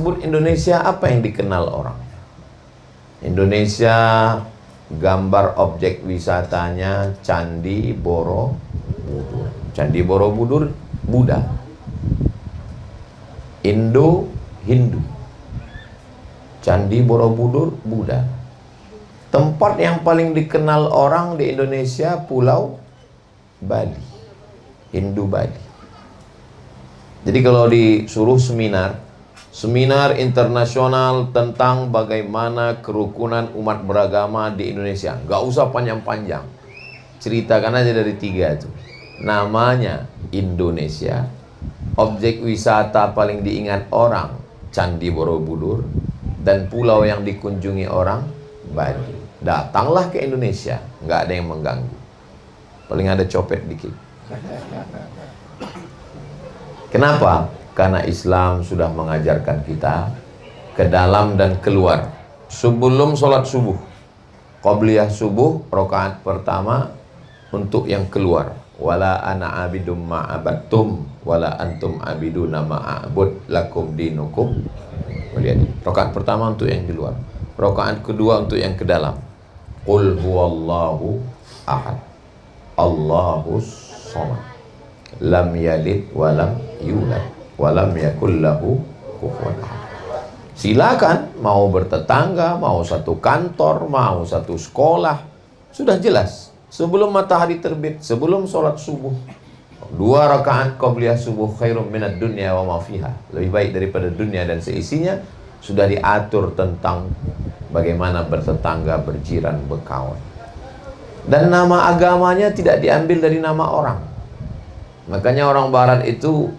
disebut Indonesia, apa yang dikenal orang? Indonesia, gambar objek wisatanya Candi Borobudur. Candi Borobudur Buddha, Indo Hindu. Candi Borobudur Buddha. Tempat yang paling dikenal orang di Indonesia Pulau Bali, Hindu Bali. Jadi kalau disuruh seminar internasional tentang bagaimana kerukunan umat beragama di Indonesia, nggak usah panjang-panjang, ceritakan aja dari 3 itu. Namanya Indonesia, objek wisata paling diingat orang Candi Borobudur, dan pulau yang dikunjungi orang Bali. Datanglah ke Indonesia, nggak ada yang mengganggu, paling ada copet dikit. Kenapa? Karena Islam sudah mengajarkan kita ke dalam dan keluar. Sebelum sholat subuh, qobliyah subuh, rakaat pertama untuk yang keluar. Wala ana abidum ma'abattum wala antum abiduna ma'abud lakum dinukum. Rakaat pertama untuk yang di luar, rakaat kedua untuk yang ke dalam. Qul huwallahu ahad, Allahus samad, lam yalid walam yulad walam yakul lahu kufuwan ahad. Silakan, mau bertetangga, mau satu kantor, mau satu sekolah, sudah jelas. Sebelum matahari terbit, sebelum sholat subuh, 2 rakaat qabliyah subuh khairum minad dunya wa ma fiha, lebih baik daripada dunia dan seisinya. Sudah diatur tentang bagaimana bertetangga, berjiran, berkawan. Dan nama agamanya tidak diambil dari nama orang. Makanya orang barat itu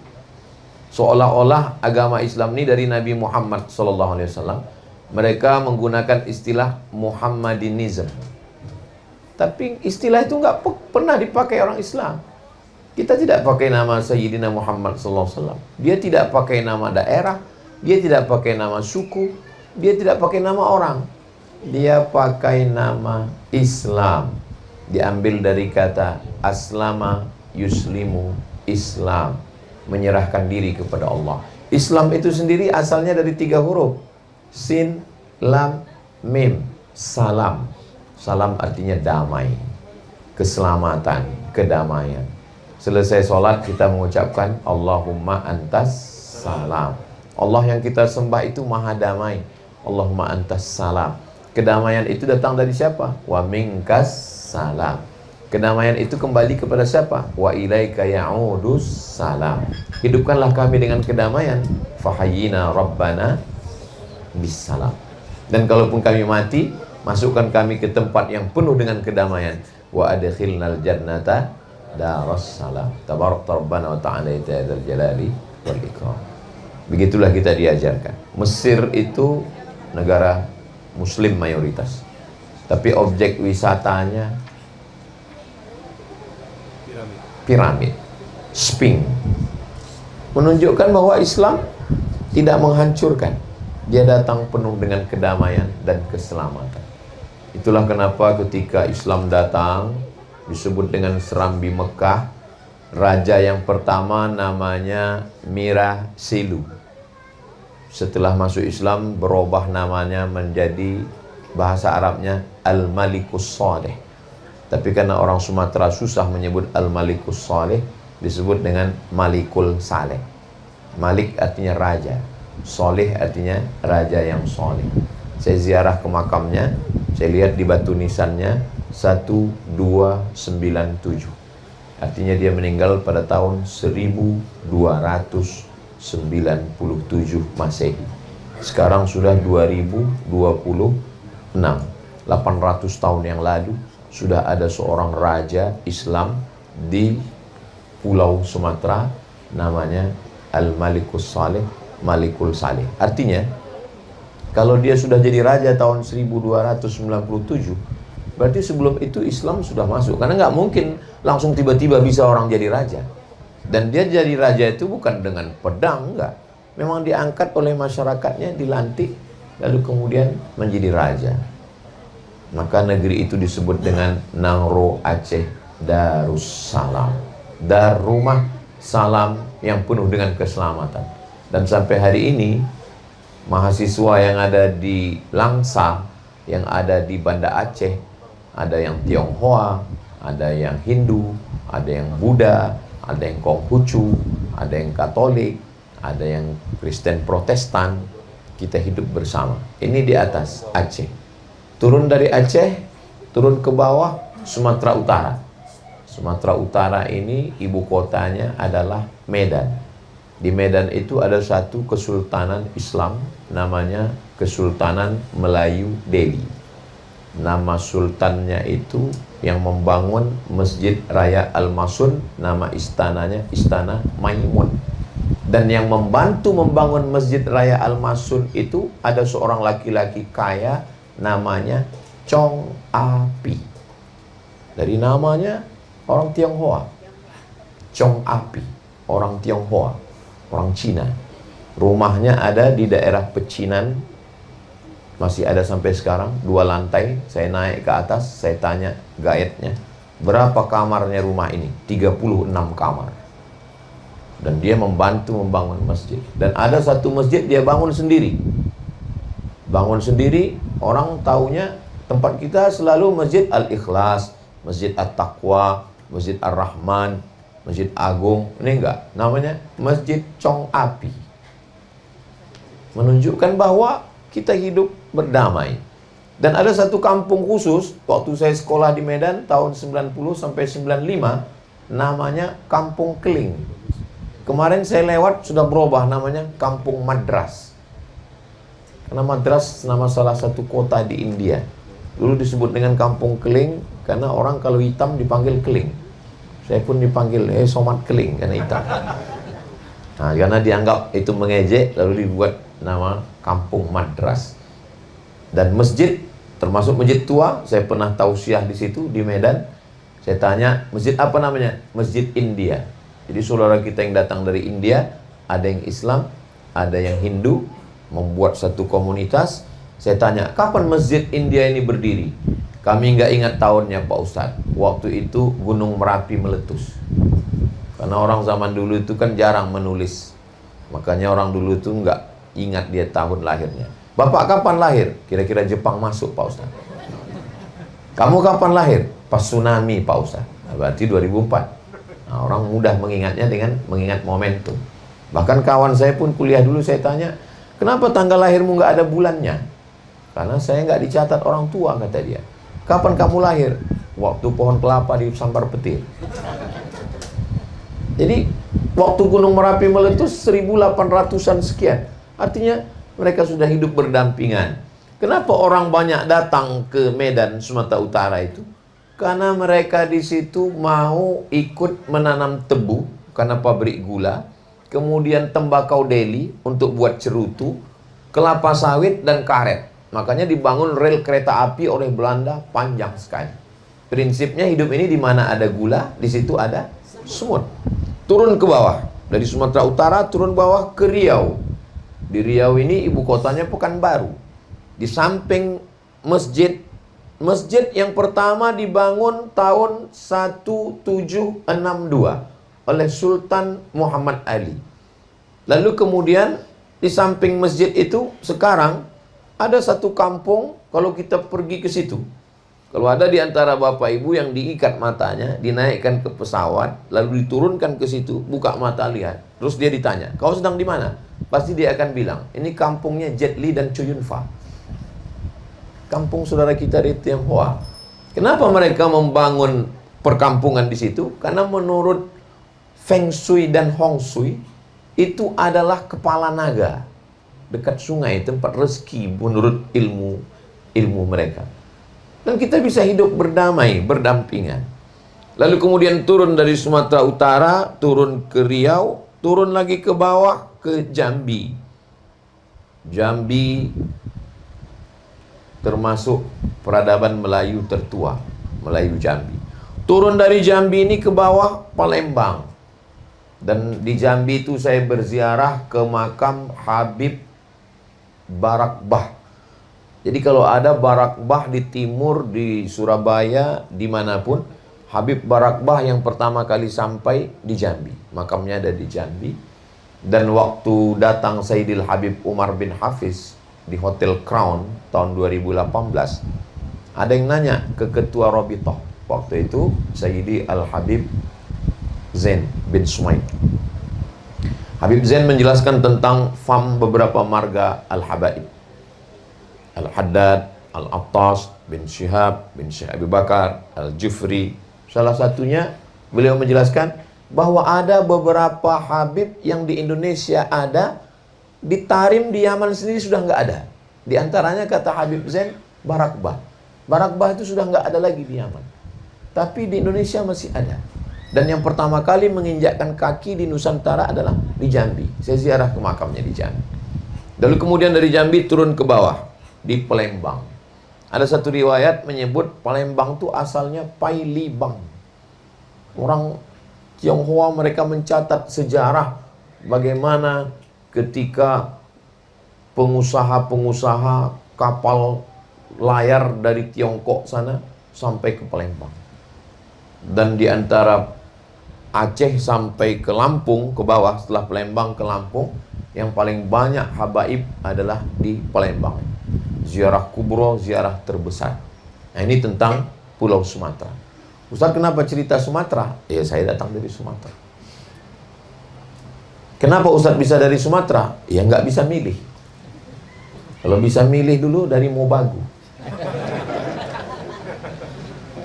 seolah-olah agama Islam ini dari Nabi Muhammad SAW. Mereka menggunakan istilah Muhammadinism. Tapi istilah itu nggak pernah dipakai orang Islam. Kita tidak pakai nama Sayyidina Muhammad SAW. Dia tidak pakai nama daerah, dia tidak pakai nama suku, dia tidak pakai nama orang. Dia pakai nama Islam. Diambil dari kata aslama yuslimu, Islam, menyerahkan diri kepada Allah. Islam itu sendiri asalnya dari 3 huruf, sin, lam, mim, salam. Salam artinya damai, keselamatan, kedamaian. Selesai sholat kita mengucapkan Allahumma antas salam. Allah yang kita sembah itu maha damai. Allahumma antas salam. Kedamaian itu datang dari siapa? Wa minkas salam. Kedamaian itu kembali kepada siapa? Wa ilaika ya'udus salam. Hidupkanlah kami dengan kedamaian. Fahayyina rabbana bisalam. Dan kalaupun kami mati, masukkan kami ke tempat yang penuh dengan kedamaian. Wa adkhilnal jannata daras salam. Tabarak rabbana wa ta'ala ta'ala jalali wal ikram. Begitulah kita diajarkan. Mesir itu negara Muslim mayoritas, tapi objek wisatanya piramid, Sphinx, menunjukkan bahwa Islam tidak menghancurkan. Dia datang penuh dengan kedamaian dan keselamatan. Itulah kenapa ketika Islam datang disebut dengan Serambi Mekah. Raja yang pertama namanya Mirah Silu. Setelah masuk Islam berubah namanya menjadi bahasa Arabnya Al-Malikus Saleh. Tapi karena orang Sumatera susah menyebut Al-Malikus Saleh, disebut dengan Malikul Saleh. Malik artinya raja, Saleh artinya raja yang saleh. Saya ziarah ke makamnya, saya lihat di batu nisannya 1297. Artinya dia meninggal pada tahun 1297 Masehi. Sekarang sudah 2026. 800 tahun yang lalu sudah ada seorang raja Islam di Pulau Sumatera namanya Al-Malikus Saleh, Malikul Saleh. Artinya kalau dia sudah jadi raja tahun 1297, berarti sebelum itu Islam sudah masuk. Karena nggak mungkin langsung tiba-tiba bisa orang jadi raja. Dan dia jadi raja itu bukan dengan pedang, enggak. Memang diangkat oleh masyarakatnya, dilantik, lalu kemudian menjadi raja. Maka negeri itu disebut dengan Nangro Aceh Darussalam. Dar rumah salam yang penuh dengan keselamatan. Dan sampai hari ini Mahasiswa yang ada di Langsa, yang ada di Banda Aceh, ada yang Tionghoa, ada yang Hindu, ada yang Buddha, ada yang Konghucu, ada yang Katolik, ada yang Kristen Protestan. Kita hidup bersama. Ini di atas Aceh. Turun dari Aceh, turun ke bawah Sumatera Utara. Sumatera Utara ini ibu kotanya adalah Medan. Di Medan itu ada satu kesultanan Islam, namanya Kesultanan Melayu Delhi. Nama sultannya itu yang membangun Masjid Raya Al-Masun, nama istananya Istana Maimun. Dan yang membantu membangun Masjid Raya Al-Masun itu ada seorang laki-laki kaya namanya Chong Api. Dari namanya orang Tionghoa. Chong Api, orang Tionghoa, orang Cina. Rumahnya ada di daerah Pecinan, masih ada sampai sekarang, 2 lantai. Saya naik ke atas, saya tanya guide-nya, berapa kamarnya rumah ini? 36 kamar. Dan dia membantu membangun masjid. Dan ada satu masjid dia bangun sendiri. Bangun sendiri, orang taunya tempat kita selalu Masjid Al-Ikhlas, Masjid At-Taqwa, Masjid Ar-Rahman, Masjid Agung. Ini enggak, namanya Masjid Chong Api. Menunjukkan bahwa kita hidup berdamai. Dan ada satu kampung khusus, waktu saya sekolah di Medan tahun 90 sampai 95, namanya Kampung Keling. Kemarin saya lewat sudah berubah namanya Kampung Madras. Karena Madras nama salah satu kota di India. Dulu disebut dengan Kampung Keling karena orang kalau hitam dipanggil Keling. Saya pun dipanggil Somat Keling karena hitam. Nah, karena dianggap itu mengejek, lalu dibuat nama Kampung Madras. Dan masjid, termasuk masjid tua, saya pernah tausiah di situ di Medan. Saya tanya, masjid apa namanya? Masjid India. Jadi saudara kita yang datang dari India, ada yang Islam, ada yang Hindu, membuat satu komunitas. Saya tanya, kapan masjid India ini berdiri? Kami nggak ingat tahunnya Pak Ustadz. Waktu itu Gunung Merapi meletus. Karena orang zaman dulu itu kan jarang menulis. Makanya orang dulu itu nggak ingat dia tahun lahirnya. Bapak kapan lahir? Kira-kira Jepang masuk Pak Ustadz. Kamu kapan lahir? Pas tsunami Pak Ustadz. Berarti 2004. Nah, orang mudah mengingatnya dengan mengingat momentum. Bahkan kawan saya pun kuliah dulu, saya tanya, kenapa tanggal lahirmu nggak ada bulannya? Karena saya nggak dicatat orang tua, kata dia. Kapan kamu lahir? Waktu pohon kelapa disambar petir. Jadi waktu Gunung Merapi meletus 1800-an sekian. Artinya mereka sudah hidup berdampingan. Kenapa orang banyak datang ke Medan, Sumatera Utara itu? Karena mereka di situ mau ikut menanam tebu karena pabrik gula, kemudian tembakau Delhi untuk buat cerutu, kelapa sawit dan karet. Makanya dibangun rel kereta api oleh Belanda panjang sekali. Prinsipnya hidup ini di mana ada gula, di situ ada semut. Turun ke bawah, dari Sumatera Utara turun bawah ke Riau. Di Riau ini ibu kotanya Pekanbaru. Di samping masjid, masjid yang pertama dibangun tahun 1762 oleh Sultan Muhammad Ali. Lalu kemudian di samping masjid itu sekarang ada satu kampung, kalau kita pergi ke situ, kalau ada di antara bapak ibu yang diikat matanya, dinaikkan ke pesawat, lalu diturunkan ke situ, buka mata lihat, terus dia ditanya, kau sedang di mana? Pasti dia akan bilang, ini kampungnya Jet Li dan Chow Yun Fat. Kampung saudara kita di Tionghoa. Kenapa mereka membangun perkampungan di situ? Karena menurut Feng Shui dan Hong Shui, itu adalah kepala naga dekat sungai, tempat rezeki menurut ilmu mereka. Dan kita bisa hidup berdamai, berdampingan. Lalu kemudian turun dari Sumatera Utara, turun ke Riau, turun lagi ke bawah ke Jambi. Jambi termasuk peradaban Melayu tertua, Melayu Jambi. Turun dari Jambi ini ke bawah Palembang. Dan di Jambi itu saya berziarah ke makam Habib Barakbah. Jadi kalau ada Barakbah di timur, di Surabaya, dimanapun, Habib Barakbah yang pertama kali sampai di Jambi. Makamnya ada di Jambi. Dan waktu datang Sayyidil Habib Umar bin Hafiz di Hotel Crown tahun 2018, ada yang nanya ke ketua Rabithah. Waktu itu Sayyidi Al-Habib Zain bin Sumaid. Habib Zain menjelaskan tentang beberapa marga Al-Habaib. Al-Haddad, Al-Attas, bin Syihab, bin Syekh Abu Bakar, Al-Jufri. Salah satunya beliau menjelaskan bahwa ada beberapa Habib yang di Indonesia ada, di Tarim di Yaman sendiri sudah nggak ada. Di antaranya kata Habib Zain, Barakbah. Barakbah itu sudah nggak ada lagi di Yaman. Tapi di Indonesia masih ada. Dan yang pertama kali menginjakkan kaki di Nusantara adalah di Jambi. Saya ziarah ke makamnya di Jambi. Lalu kemudian dari Jambi turun ke bawah, di Palembang. Ada satu riwayat menyebut Palembang itu asalnya Pailibang. Orang Tionghoa mereka mencatat sejarah bagaimana ketika pengusaha-pengusaha kapal layar dari Tiongkok sana sampai ke Palembang. Dan di antara Aceh sampai ke Lampung, ke bawah setelah Palembang ke Lampung, yang paling banyak habaib adalah di Palembang. Ziarah kubro, ziarah terbesar. Nah, ini tentang Pulau Sumatera. Ustaz, kenapa cerita Sumatera? Ya, saya datang dari Sumatera. Kenapa Ustaz bisa dari Sumatera? Ya, nggak bisa milih. Kalau bisa milih dulu dari Mobagu.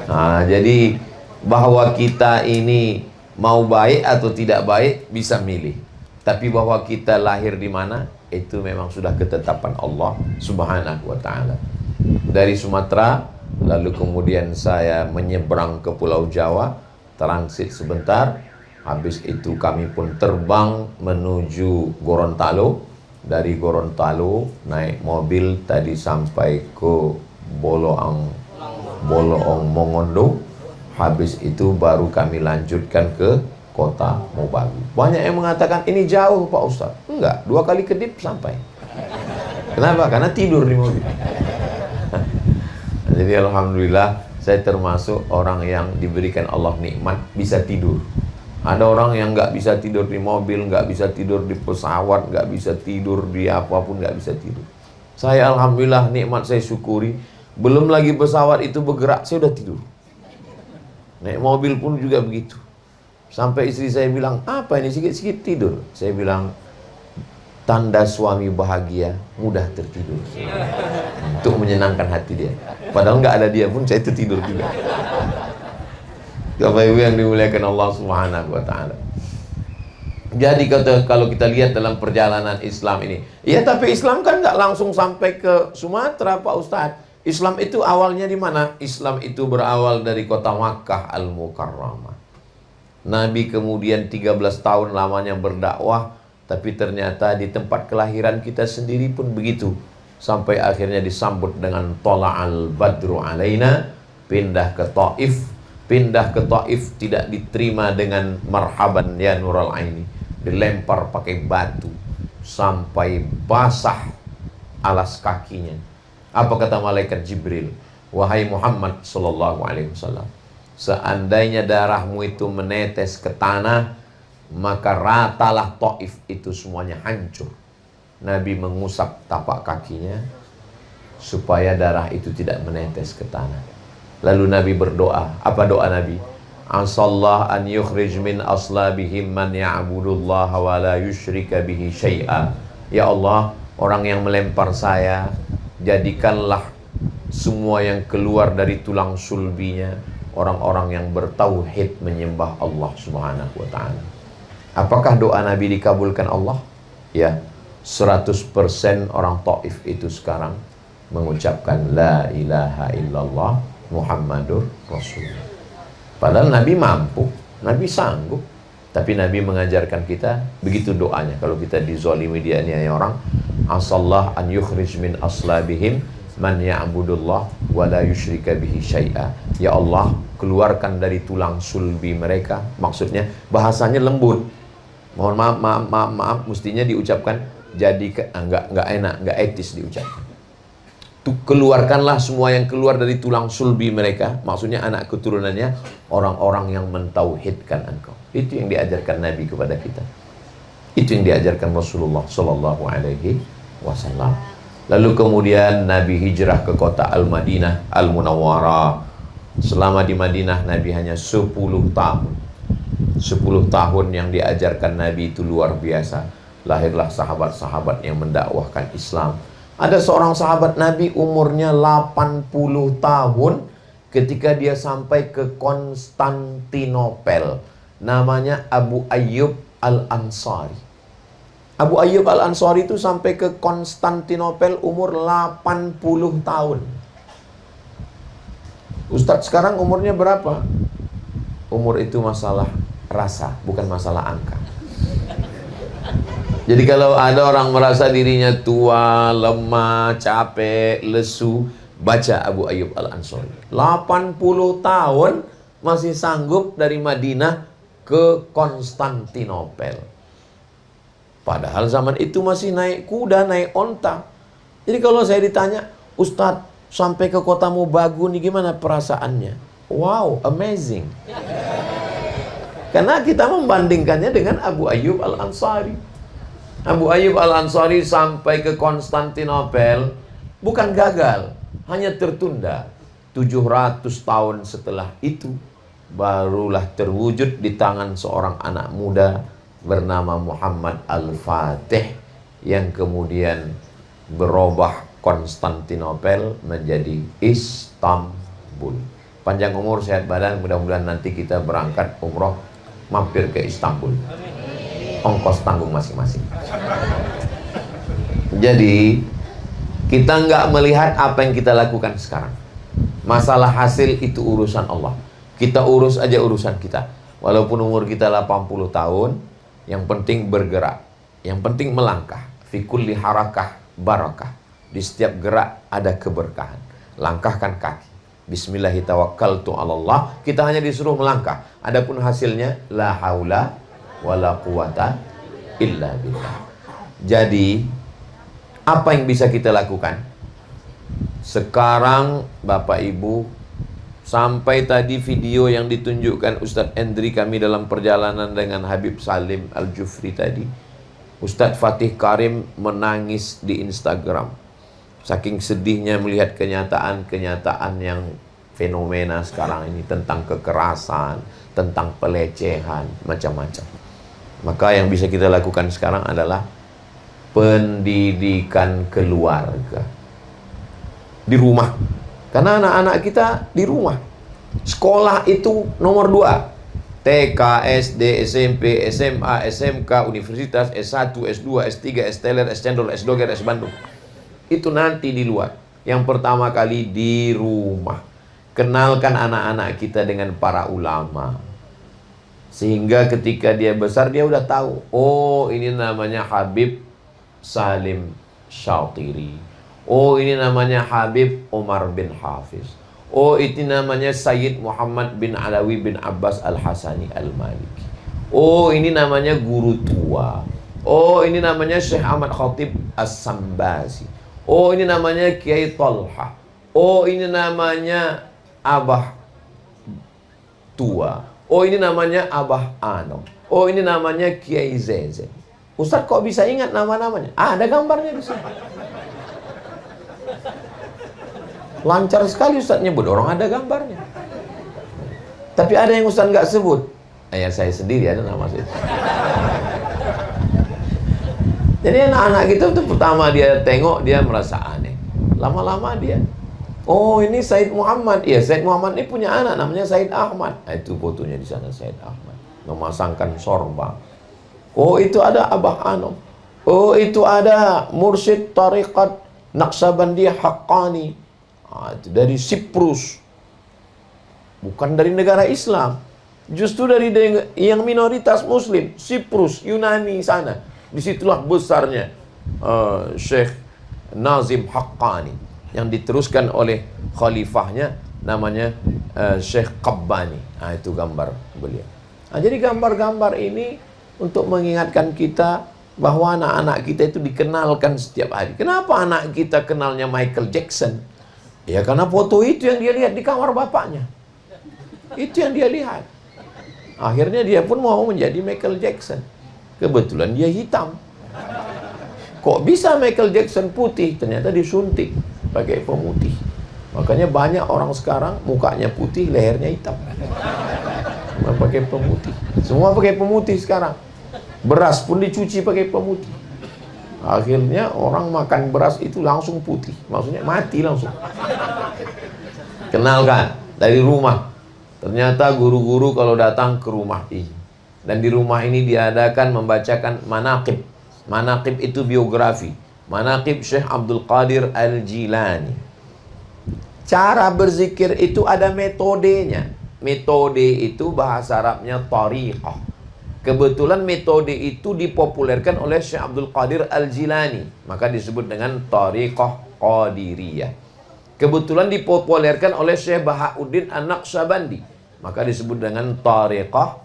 Nah, jadi bahwa kita ini mau baik atau tidak baik bisa milih. Tapi bahwa kita lahir di mana, itu memang sudah ketetapan Allah Subhanahu wa ta'ala. Dari Sumatera, lalu kemudian saya menyeberang ke Pulau Jawa, transit sebentar. Habis itu kami pun terbang menuju Gorontalo. Dari Gorontalo naik mobil tadi sampai ke Boloang Mongondo. Habis itu baru kami lanjutkan ke kota Mobagu. Banyak yang mengatakan ini jauh Pak Ustaz. Enggak, 2 kali kedip sampai. Kenapa? Karena tidur di mobil. Jadi alhamdulillah saya termasuk orang yang diberikan Allah nikmat bisa tidur. Ada orang yang nggak bisa tidur di mobil, nggak bisa tidur di pesawat, nggak bisa tidur di apapun, nggak bisa tidur. Saya alhamdulillah nikmat saya syukuri. Belum lagi pesawat itu bergerak, saya udah tidur. Naik mobil pun juga begitu. Sampai istri saya bilang, apa ini sikit-sikit tidur? Saya bilang, tanda suami bahagia, mudah tertidur. Untuk menyenangkan hati dia. Padahal nggak ada dia pun saya tertidur juga. Bapak Ibu yang dimuliakan Allah Subhanahu wa ta'ala. Jadi kalau kita lihat dalam perjalanan Islam ini, ya tapi Islam kan nggak langsung sampai ke Sumatera Pak Ustadz. Islam itu awalnya di mana? Islam itu berawal dari kota Makkah Al-Mukarramah. Nabi kemudian 13 tahun lamanya berdakwah, tapi ternyata di tempat kelahiran kita sendiri pun begitu. Sampai akhirnya disambut dengan Tola'al Badru Alaina, pindah ke Taif. Pindah ke Taif tidak diterima dengan marhaban ya Nurul Aini. Dilempar pakai batu sampai basah alas kakinya. Apa kata malaikat Jibril? Wahai Muhammad sallallahu alaihi wasallam, seandainya darahmu itu menetes ke tanah, maka ratalah Taif itu semuanya hancur. Nabi mengusap tapak kakinya supaya darah itu tidak menetes ke tanah. Lalu Nabi berdoa. Apa doa Nabi? Asallah an yukhrij min aslabihim man ya'budullaha wa la yushrika bihi syai'a. Ya Allah, orang yang melempar saya, jadikanlah semua yang keluar dari tulang sulbinya orang-orang yang bertauhid menyembah Allah Subhanahu wa ta'ala. Apakah doa Nabi dikabulkan Allah? Ya, 100% orang Taif itu sekarang mengucapkan la ilaha illallah Muhammadur Rasulullah. Padahal Nabi mampu, Nabi sanggup, tapi Nabi mengajarkan kita begitu doanya. Kalau kita dizalimi dianiaya orang, asallah an yukhrij min aslabihim man ya'budullah wa la yusyrika bihi syai'a. Ya Allah, keluarkan dari tulang sulbi mereka. Maksudnya bahasanya lembut. Mohon maaf, mestinya diucapkan jadi enggak enak, enggak etis diucapkan. Keluarkanlah semua yang keluar dari tulang sulbi mereka. Maksudnya anak keturunannya orang-orang yang mentauhidkan engkau. Itu yang diajarkan Nabi kepada kita. Itu yang diajarkan Rasulullah Sallallahu Alaihi Wasallam. Lalu kemudian Nabi hijrah ke kota Al-Madinah Al-Munawwarah. Selama di Madinah Nabi hanya 10 tahun. 10 tahun yang diajarkan Nabi itu luar biasa. Lahirlah sahabat-sahabat yang mendakwahkan Islam. Ada seorang sahabat Nabi umurnya 80 tahun ketika dia sampai ke Konstantinopel. Namanya Abu Ayyub Al-Ansari. Abu Ayyub Al-Ansari itu sampai ke Konstantinopel umur 80 tahun. Ustadz sekarang umurnya berapa? Umur itu masalah rasa, bukan masalah angka. Jadi kalau ada orang merasa dirinya tua, lemah, capek, lesu, baca Abu Ayyub Al-Ansari. 80 tahun masih sanggup dari Madinah ke Konstantinopel. Padahal zaman itu masih naik kuda, naik onta. Jadi kalau saya ditanya, Ustadz sampai ke kota Mubagu nih gimana perasaannya? Wow, amazing. Karena kita membandingkannya dengan Abu Ayyub Al-Ansari. Abu Ayyub Al-Ansari sampai ke Konstantinopel bukan gagal, hanya tertunda. 700 tahun setelah itu barulah terwujud di tangan seorang anak muda bernama Muhammad Al-Fatih yang kemudian berubah Konstantinopel menjadi Istanbul. Panjang umur, sehat badan, mudah-mudahan nanti kita berangkat umroh mampir ke Istanbul. Ongkos tanggung masing-masing. Jadi kita nggak melihat apa yang kita lakukan sekarang. Masalah hasil itu urusan Allah. Kita urus aja urusan kita. Walaupun umur kita 80 tahun, yang penting bergerak, yang penting melangkah. Fi kulli harakah barakah. Di setiap gerak ada keberkahan. Langkahkan kaki. Bismillahirrahmanirrahim. Allah. Kita hanya disuruh melangkah. Adapun hasilnya la haula wala quwata illa billah. Jadi apa yang bisa kita lakukan? Sekarang Bapak Ibu, sampai tadi video yang ditunjukkan Ustadz Endri kami dalam perjalanan dengan Habib Salim Al-Jufri tadi, Ustadz Fatih Karim menangis di Instagram. Saking sedihnya melihat kenyataan-kenyataan yang fenomena sekarang ini tentang kekerasan, tentang pelecehan, macam-macam. Maka yang bisa kita lakukan sekarang adalah pendidikan keluarga. Di rumah. Karena anak-anak kita di rumah. Sekolah itu nomor 2. TK, SD, SMP, SMA, SMK, Universitas, S1, S2, S3, S-Teler, S-Cendol, S-Doger, S-Bandung. Itu nanti di luar. Yang pertama kali di rumah. Kenalkan anak-anak kita dengan para ulama. Sehingga ketika dia besar dia udah tahu, oh ini namanya Habib Salim Syatiri. Oh ini namanya Habib Umar bin Hafiz. Oh ini namanya Sayyid Muhammad bin Alawi bin Abbas Al-Hasani Al-Maliki. Oh ini namanya guru tua. Oh ini namanya Syekh Ahmad Khatib As-Sambasi. Oh ini namanya Kiai Talha. Oh ini namanya Abah tua. Oh ini namanya Abah Anom. Oh ini namanya Kiai Zeze. Ustadz kok bisa ingat nama-namanya? Ada gambarnya di sini. Lancar sekali Ustadz nyebut, orang ada gambarnya. Tapi ada yang Ustadz nggak sebut. Ya saya sendiri ada nama saya. Jadi anak-anak kita itu pertama dia tengok dia merasa aneh. Lama-lama dia, oh ini Said Muhammad. Iya, Said Muhammad ini punya anak namanya Said Ahmad. Nah, itu fotonya di sana Said Ahmad memasangkan sorban. Oh itu ada Abah Anom. Oh itu ada Mursyid Tariqat Naqsabandiyah Haqqani. Nah, itu dari Siprus. Bukan dari negara Islam. Justru dari yang minoritas Muslim, Siprus, Yunani sana. Disitulah besarnya Syekh Nazim Haqqani yang diteruskan oleh khalifahnya namanya Syekh Qabbani. Nah, itu gambar beliau. Nah, jadi gambar-gambar ini untuk mengingatkan kita bahwa anak-anak kita itu dikenalkan setiap hari. Kenapa anak kita kenalnya Michael Jackson? Ya karena foto itu yang dia lihat di kamar bapaknya. Itu yang dia lihat. Akhirnya dia pun mau menjadi Michael Jackson. Kebetulan dia hitam. Kok bisa Michael Jackson putih? Ternyata disuntik pakai pemutih. Makanya banyak orang sekarang mukanya putih, lehernya hitam. Semua pakai pemutih. Semua pakai pemutih sekarang. Beras pun dicuci pakai pemutih. Akhirnya orang makan beras itu langsung putih. Maksudnya mati langsung. Kenalkan, dari rumah. Ternyata guru-guru kalau datang ke rumah ini. Dan di rumah ini diadakan membacakan manaqib. Manaqib itu biografi. Manaqib Syekh Abdul Qadir Al-Jilani. Cara berzikir itu ada metodenya. Metode itu bahasa Arabnya tariqah. Kebetulan metode itu dipopulerkan oleh Syekh Abdul Qadir Al-Jilani. Maka disebut dengan tariqah qadiriyah. Kebetulan dipopulerkan oleh Syekh Bahauddin An-Naqsyabandi. Maka disebut dengan tariqah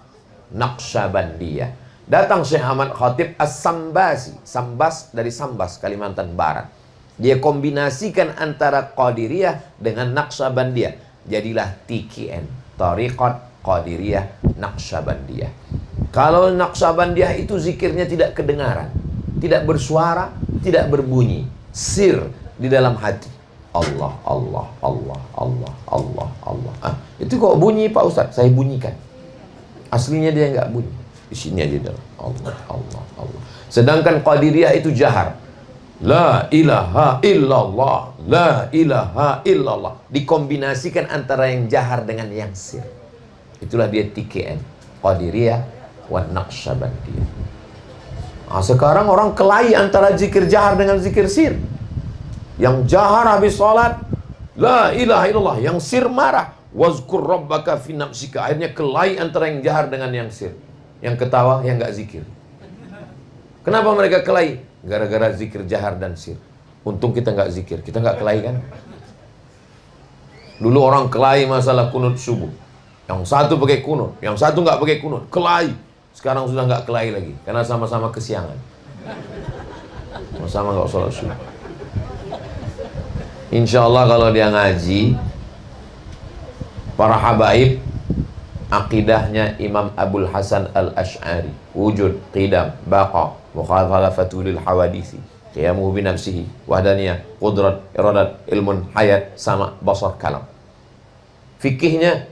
Naqsyabandiyah. Datang Syekh Ahmad Khatib As-Sambasi. Sambas dari Sambas, Kalimantan Barat. Dia kombinasikan antara Qadiriyah dengan Naqsyabandiyah. Jadilah TQN. Tariqat Qadiriyah Naqsyabandiyah. Kalau Naqsyabandiyah itu zikirnya tidak kedengaran. Tidak bersuara, tidak berbunyi. Sir di dalam hati. Allah, Allah, Allah, Allah, Allah, Allah. Itu kok bunyi Pak Ustadz? Saya bunyikan. Aslinya dia nggak bunyi. Di sini aja dalam Allah, Allah, Allah. Sedangkan Qadiriyah itu jahar. La ilaha illallah, la ilaha illallah. Dikombinasikan antara yang jahar dengan yang sir. Itulah dia TKN. Qadiriyah wa Naqsyabandiyah. Sekarang orang kelahi antara zikir jahar dengan zikir sir. Yang jahar habis sholat, la ilaha illallah. Yang sir marah, wazkur rabbaka fi nafsika. Akhirnya kelahi antara yang jahar dengan yang sir. Yang ketawa, yang nggak zikir. Kenapa mereka kelahi? Gara-gara zikir jahar dan sir. Untung kita nggak zikir, kita nggak kelahi kan? Dulu orang kelahi masalah kunut subuh. Yang satu pakai kunut, yang satu nggak pakai kunut, kelahi. Sekarang sudah nggak kelahi lagi, karena sama-sama kesiangan. Sama-sama nggak sholat subuh. Insya Allah kalau dia ngaji, para habaib, akidahnya Imam Abul Hasan Al-Ash'ari, wujud, qidam, baqa, mukhalafatu lil hawadisi, qiyamuhu binafsihi, wahdaniyah, qudrat, iradat, ilmun, hayat, sama, basar, kalam. Fikihnya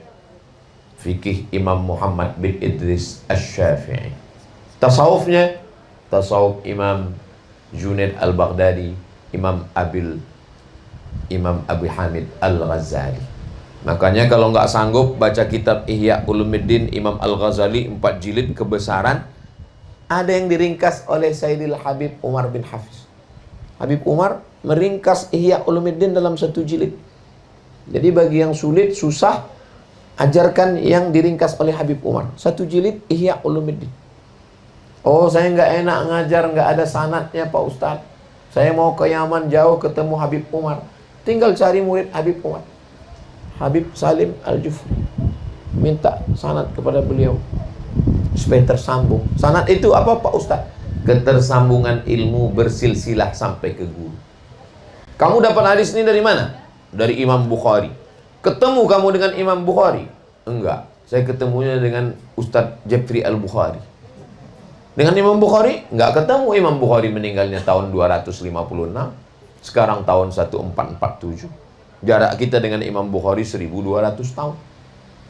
fikih Imam Muhammad bin Idris Asy-Syafi'i. Tasawufnya tasawuf Imam Junaid Al-Baghdadi, Imam Abi Hamid Al-Ghazali. Makanya kalau nggak sanggup baca kitab Ihya Ulumuddin Imam Al-Ghazali 4 jilid kebesaran, ada yang diringkas oleh Sayyidil Habib Umar bin Hafiz. Habib Umar meringkas Ihya Ulumuddin dalam 1 jilid. Jadi bagi yang sulit, susah, ajarkan yang diringkas oleh Habib Umar. 1 jilid Ihya Ulumuddin. Oh, saya nggak enak ngajar, nggak ada sanadnya Pak Ustadz. Saya mau ke Yaman jauh ketemu Habib Umar. Tinggal cari murid Habib Umar. Habib Salim Al-Jufri. Minta sanad kepada beliau supaya tersambung. Sanad itu apa Pak Ustadz? Ketersambungan ilmu bersilsilah sampai ke guru. Kamu dapat hadis ini dari mana? Dari Imam Bukhari. Ketemu kamu dengan Imam Bukhari? Enggak, saya ketemunya dengan Ustadz Jeffrey Al-Bukhari. Dengan Imam Bukhari? Enggak ketemu. Imam Bukhari meninggalnya tahun 256. Sekarang tahun 1447. Jarak kita dengan Imam Bukhari 1200 tahun.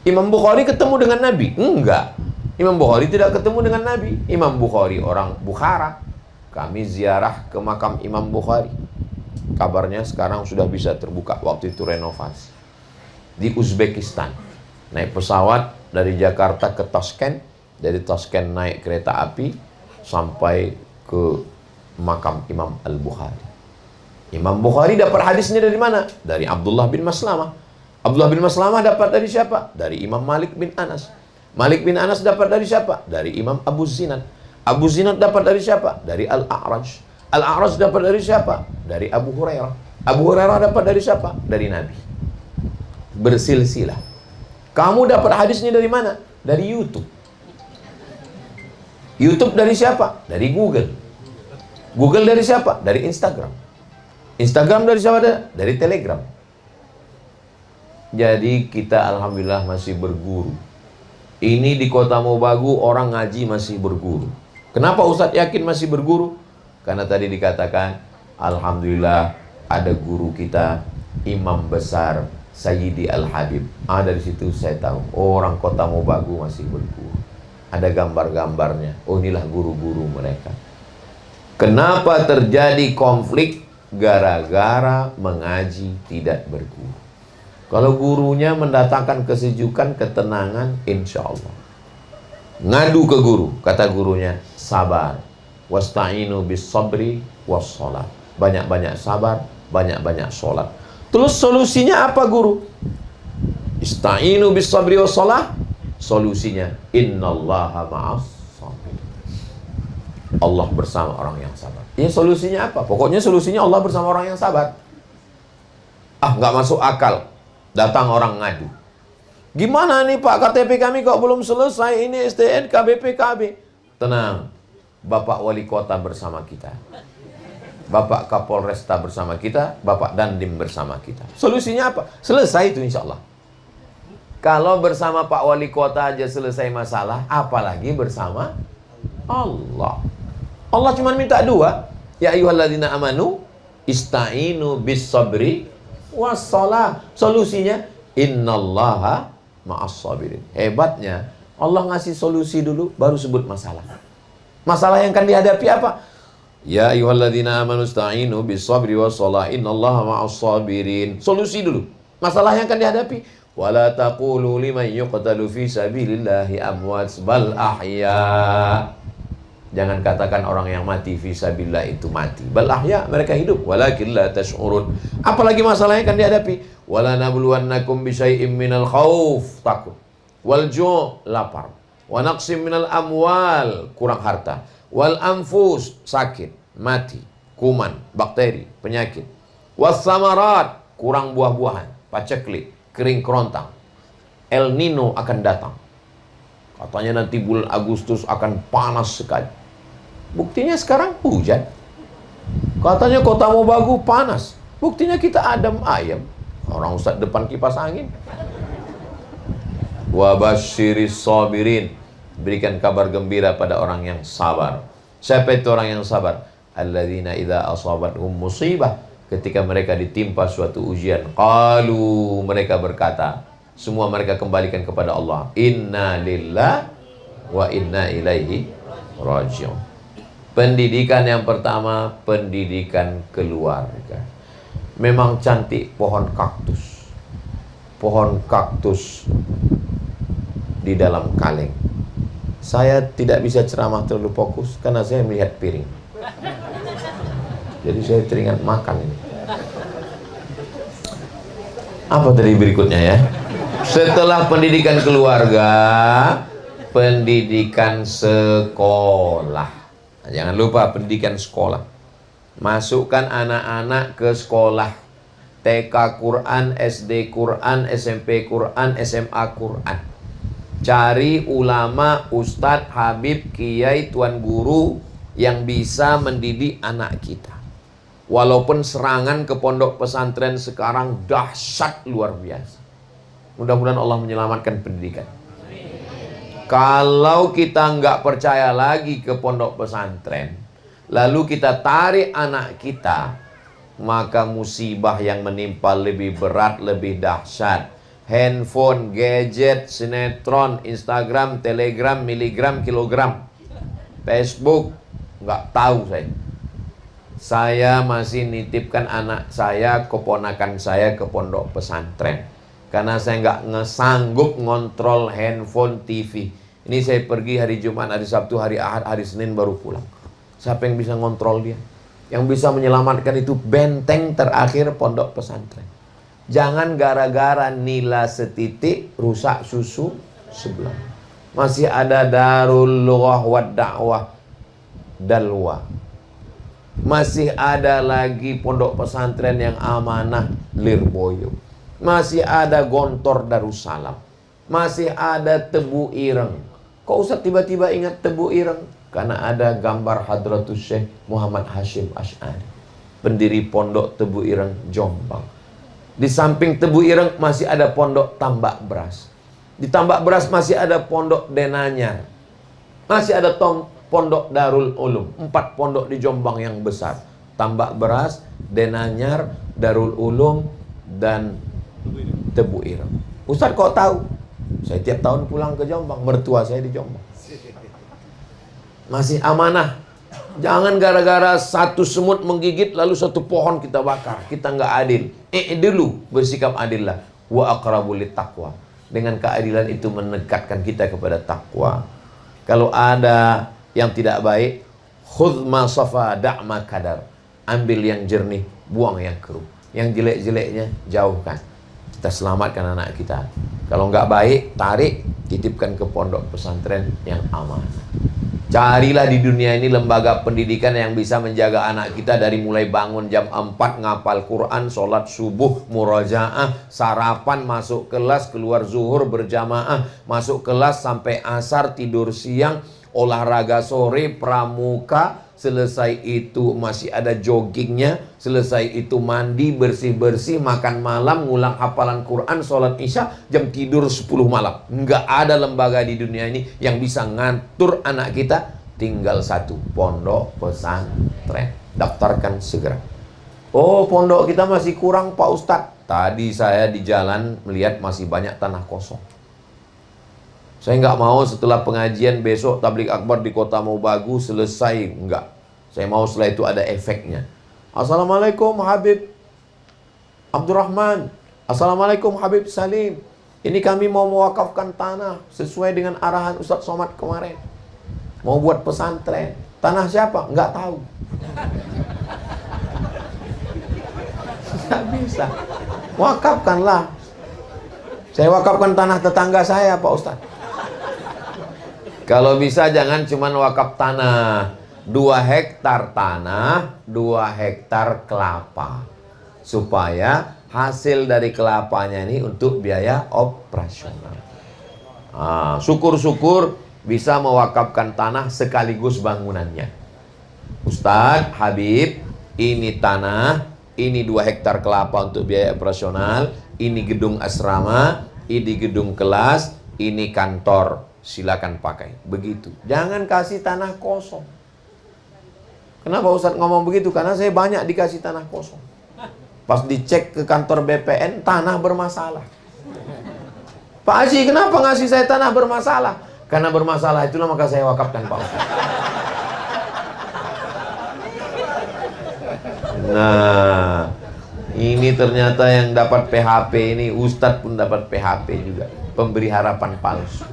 Imam Bukhari ketemu dengan Nabi? Enggak. Imam Bukhari tidak ketemu dengan Nabi. Imam Bukhari orang Bukhara. Kami ziarah ke makam Imam Bukhari. Kabarnya sekarang sudah bisa terbuka, waktu itu renovasi. Di Uzbekistan. Naik pesawat dari Jakarta ke Tashkent. Dari Tashkent naik kereta api sampai ke makam Imam Al-Bukhari. Imam Bukhari dapat hadisnya dari mana? Dari Abdullah bin Maslamah. Abdullah bin Maslamah dapat dari siapa? Dari Imam Malik bin Anas. Malik bin Anas dapat dari siapa? Dari Imam Abu Zinad. Abu Zinad dapat dari siapa? Dari Al-A'raj. Al-A'raj dapat dari siapa? Dari Abu Hurairah. Abu Hurairah dapat dari siapa? Dari Nabi. Bersilsilah. Kamu dapat hadisnya dari mana? Dari YouTube. YouTube dari siapa? Dari Google. Google dari siapa? Dari Instagram. Instagram dari siapa? Dari Telegram. Jadi kita alhamdulillah masih berguru. Ini di Kota Mobagu orang ngaji masih berguru. Kenapa Ustadz yakin masih berguru? Karena tadi dikatakan, alhamdulillah ada guru kita, imam besar Sayyidi Al-Habib. Dari situ saya tahu, orang Kota Mobagu masih berguru. Ada gambar-gambarnya. Oh, inilah guru-guru mereka. Kenapa terjadi konflik? Gara-gara mengaji tidak berguru. Kalau gurunya mendatangkan kesejukan, ketenangan, insya Allah. Ngadu ke guru, kata gurunya, sabar. Wasta'inu bis sabri was sholat. Banyak-banyak sabar, banyak-banyak sholat. Terus solusinya apa guru? Ista'inu bis sabri was sholat. Solusinya, innallaha ma'as sabir. Allah bersama orang yang sabar. Ya, solusinya apa? Pokoknya solusinya Allah bersama orang yang sabar. Nggak masuk akal. Datang orang ngadu. Gimana nih Pak, KTP kami kok belum selesai, ini STNK, BPKB. Tenang, Bapak Wali Kota bersama kita, Bapak Kapolresta bersama kita, Bapak Dandim bersama kita. Solusinya apa? Selesai itu insya Allah. Kalau bersama Pak Wali Kota aja selesai masalah, apalagi bersama Allah. Allah cuma minta dua. Ya ayyuhalladzina amanu ista'inu bis sabri was shalah. Solusinya innallaha ma'as sabirin. Hebatnya Allah ngasih solusi dulu baru sebut masalah. Masalah yang akan dihadapi apa? Ya ayyuhalladzina amanu ista'inu bis sabri was shalah innallaha ma'as sabirin. Solusi dulu. Masalah yang akan dihadapi. Wala taqulu liman yuqtalu fi sabilillahi amwat bal ahya. Jangan katakan orang yang mati fisabilillah itu mati. Bal ahya, mereka hidup. Walakin la tash'urun. Apalagi masalah yang akan dihadapi. Wala nabluwannakum bisyai'im minal khauf, takut. Wal ju', lapar. Wa naqsim minal amwal, kurang harta. Wal anfus, sakit, mati, kuman, bakteri, penyakit. Was samarat, kurang buah-buahan, paceklik, kering kerontang. El Nino akan datang. Katanya nanti bulan Agustus akan panas sekali. Buktinya sekarang hujan. Katanya Kota Mobagu panas. Buktinya kita adem ayem. Orang Ustadz depan kipas angin. Wa basyiris sabirin. Berikan kabar gembira pada orang yang sabar. Siapa itu orang yang sabar? Alladzina idza asabathum musibah. Ketika mereka ditimpa suatu ujian, qalu, mereka berkata, semua mereka kembalikan kepada Allah, inna lillah wa inna ilaihi raji'un. Pendidikan yang pertama, pendidikan keluarga. Memang cantik pohon kaktus. Pohon kaktus di dalam kaleng. Saya tidak bisa ceramah terlalu fokus karena saya melihat piring. Jadi saya teringat makan ini. Apa tadi berikutnya ya? Setelah pendidikan keluarga, pendidikan sekolah. Jangan lupa pendidikan sekolah. Masukkan anak-anak ke sekolah. TK Quran, SD Quran, SMP Quran, SMA Quran. Cari ulama, ustadz, habib, kiai, tuan guru yang bisa mendidik anak kita. Walaupun serangan ke pondok pesantren sekarang dahsyat luar biasa. Mudah-mudahan Allah menyelamatkan pendidikan. Kalau kita nggak percaya lagi ke pondok pesantren, lalu kita tarik anak kita, maka musibah yang menimpa lebih berat, lebih dahsyat. Handphone, gadget, sinetron, Instagram, Telegram, miligram, kilogram, Facebook, nggak tahu saya. Saya masih nitipkan anak saya, keponakan saya ke pondok pesantren. Karena saya nggak ngesanggup ngontrol handphone, TV. Ini saya pergi hari Jumat, hari Sabtu, hari Ahad, hari Senin baru pulang. Siapa yang bisa ngontrol dia? Yang bisa menyelamatkan itu benteng terakhir pondok pesantren. Jangan gara-gara nila setitik rusak susu sebelah. Masih ada Darul Lughah wad Da'wah Dalwa. Masih ada lagi pondok pesantren yang amanah Lirboyo. Masih ada Gontor Darussalam. Masih ada Tebu Ireng. Kok Ustaz tiba-tiba ingat Tebu Ireng? Karena ada gambar Hadratus Syekh Muhammad Hashim Asy'ari, pendiri pondok Tebu Ireng Jombang. Di samping Tebu Ireng masih ada pondok Tambak Beras. Di Tambak Beras masih ada pondok Denanyar. Masih ada pondok Darul Ulum, 4 pondok di Jombang yang besar. Tambak Beras, Denanyar, Darul Ulum, dan Tebu Ireng. Ustaz kok tahu? Saya tiap tahun pulang ke Jombang, mertua saya di Jombang. Masih amanah. Jangan gara-gara satu semut menggigit lalu satu pohon kita bakar. Kita nggak adil. Dulu bersikap adillah. Wa aqrabu littaqwa. Dengan keadilan itu mendekatkan kita kepada takwa. Kalau ada yang tidak baik, khudh ma safa da'ma kadar. Ambil yang jernih, buang yang keruh. Yang jelek-jeleknya jauhkan. Kita selamatkan anak kita. Kalau nggak baik, tarik, titipkan ke pondok pesantren yang aman. Carilah di dunia ini lembaga pendidikan yang bisa menjaga anak kita dari mulai bangun jam 4, ngapal Quran, sholat subuh, murajaah, sarapan, masuk kelas, keluar zuhur berjamaah, masuk kelas sampai asar, tidur siang, olahraga sore, pramuka, selesai itu masih ada joggingnya, selesai itu mandi, bersih-bersih, makan malam, ngulang hafalan Quran, sholat isya, jam tidur 10 malam. Nggak ada lembaga di dunia ini yang bisa ngatur anak kita. Tinggal satu, pondok pesantren. Daftarkan segera. Oh, pondok kita masih kurang Pak Ustadz. Tadi saya di jalan melihat masih banyak tanah kosong. Saya nggak mau setelah pengajian besok tabligh akbar di Kota Mau Bagus selesai, enggak. Saya mau setelah itu ada efeknya. Assalamualaikum Habib Abdurrahman. Assalamualaikum Habib Salim. Ini kami mau mewakafkan tanah sesuai dengan arahan Ustadz Somad kemarin. Mau buat pesantren. Tanah siapa? Nggak tahu. Nggak bisa. Wakafkanlah. Saya wakafkan tanah tetangga saya Pak Ustadz. Kalau bisa jangan cuman wakaf tanah. 2 hektar tanah, 2 hektar kelapa. Supaya hasil dari kelapanya ini untuk biaya operasional. Syukur-syukur bisa mewakafkan tanah sekaligus bangunannya. Ustadz, Habib, ini tanah, ini 2 hektar kelapa untuk biaya operasional, ini gedung asrama, ini gedung kelas, ini kantor. Silakan pakai. Begitu. Jangan kasih tanah kosong. Kenapa Ustadz ngomong begitu? Karena saya banyak dikasih tanah kosong. Pas dicek ke kantor BPN, tanah bermasalah. Pak Haji, kenapa ngasih saya tanah bermasalah? Karena bermasalah itulah maka saya wakafkan Pak Ustadz. Nah, ini ternyata yang dapat PHP ini, Ustadz pun dapat PHP juga. Pemberi harapan palsu.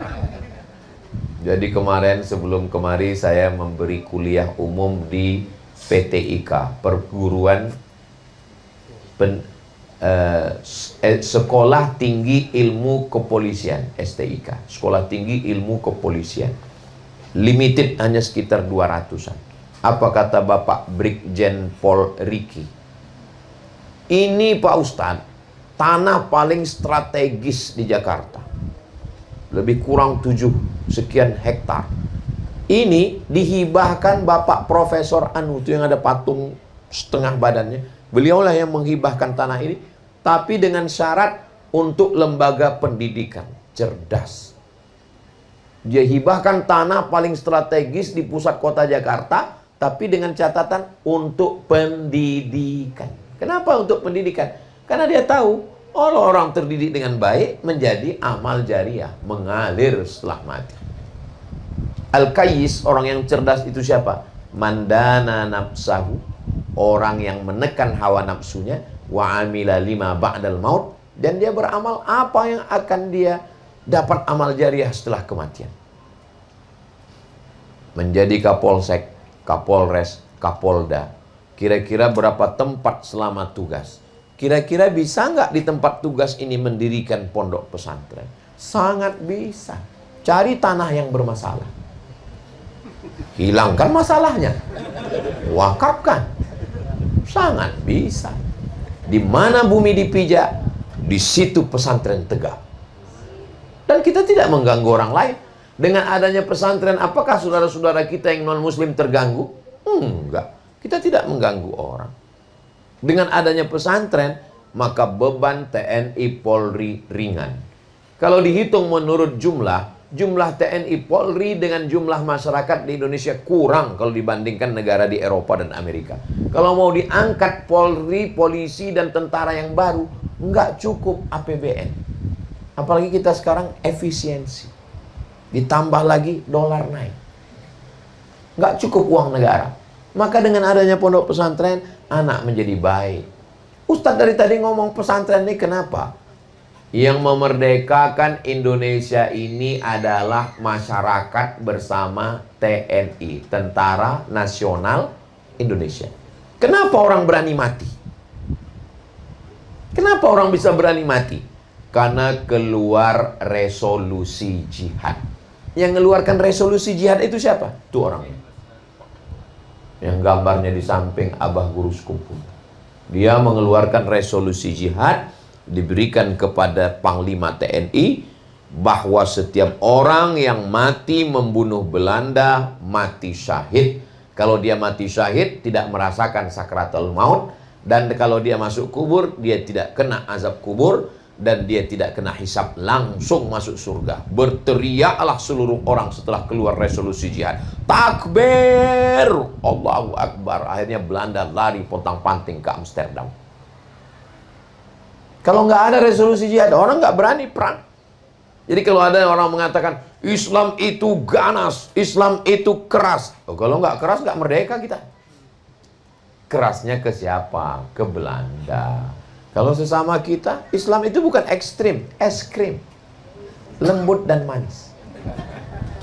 Jadi kemarin sebelum kemari saya memberi kuliah umum di PTIK, Perguruan Sekolah Tinggi Ilmu Kepolisian, STIK, Sekolah Tinggi Ilmu Kepolisian. Limited hanya sekitar 200-an. Apa kata Bapak Brigjen Pol Riki? Ini Pak Ustadz, tanah paling strategis di Jakarta. Lebih kurang 7 sekian hektar. Ini dihibahkan Bapak Profesor Anu, itu yang ada patung setengah badannya. Beliaulah yang menghibahkan tanah ini, tapi dengan syarat untuk lembaga pendidikan cerdas. Dia hibahkan tanah paling strategis di pusat kota Jakarta, tapi dengan catatan untuk pendidikan. Kenapa untuk pendidikan? Karena dia tahu kalau orang terdidik dengan baik menjadi amal jariah, mengalir setelah mati. Al-Qayyis, orang yang cerdas itu siapa? Mandana nafsahu, orang yang menekan hawa nafsunya, wa amila lima ba'dal maut, dan dia beramal apa yang akan dia dapat amal jariah setelah kematian. Menjadi Kapolsek, Kapolres, Kapolda. Kira-kira berapa tempat selama tugas? Kira-kira bisa nggak di tempat tugas ini mendirikan pondok pesantren? Sangat bisa. Cari tanah yang bermasalah. Hilangkan masalahnya. Wakafkan. Sangat bisa. Di mana bumi dipijak, di situ pesantren tegak. Dan kita tidak mengganggu orang lain. Dengan adanya pesantren, apakah saudara-saudara kita yang non-muslim terganggu? Enggak. Kita tidak mengganggu orang. Dengan adanya pesantren, maka beban TNI Polri ringan. Kalau dihitung menurut jumlah, jumlah TNI Polri dengan jumlah masyarakat di Indonesia kurang kalau dibandingkan negara di Eropa dan Amerika. Kalau mau diangkat Polri, polisi, dan tentara yang baru, nggak cukup APBN. Apalagi kita sekarang efisiensi. Ditambah lagi dolar naik. Nggak cukup uang negara. Maka dengan adanya pondok pesantren, anak menjadi baik. Ustadz dari tadi ngomong pesantren ini kenapa? Yang memerdekakan Indonesia ini adalah masyarakat bersama TNI, Tentara Nasional Indonesia. Kenapa orang berani mati? Kenapa orang bisa berani mati? Karena keluar resolusi jihad. Yang mengeluarkan resolusi jihad itu siapa? Itu orangnya. Yang gambarnya di samping Abah Guru Skupu. Dia mengeluarkan resolusi jihad, diberikan kepada Panglima TNI, bahwa setiap orang yang mati membunuh Belanda mati syahid. Kalau dia mati syahid tidak merasakan sakratul maut, dan kalau dia masuk kubur dia tidak kena azab kubur, dan dia tidak kena hisab, langsung masuk surga. Berteriaklah seluruh orang setelah keluar resolusi jihad, takbir, Allahu Akbar. Akhirnya Belanda lari pontang-panting ke Amsterdam. Kalau nggak ada resolusi jihad, orang nggak berani perang. Jadi kalau ada orang mengatakan Islam itu ganas, Islam itu keras, kalau nggak keras nggak merdeka kita. Kerasnya ke siapa? Ke Belanda. Kalau sesama kita, Islam itu bukan ekstrim, es krim, lembut dan manis.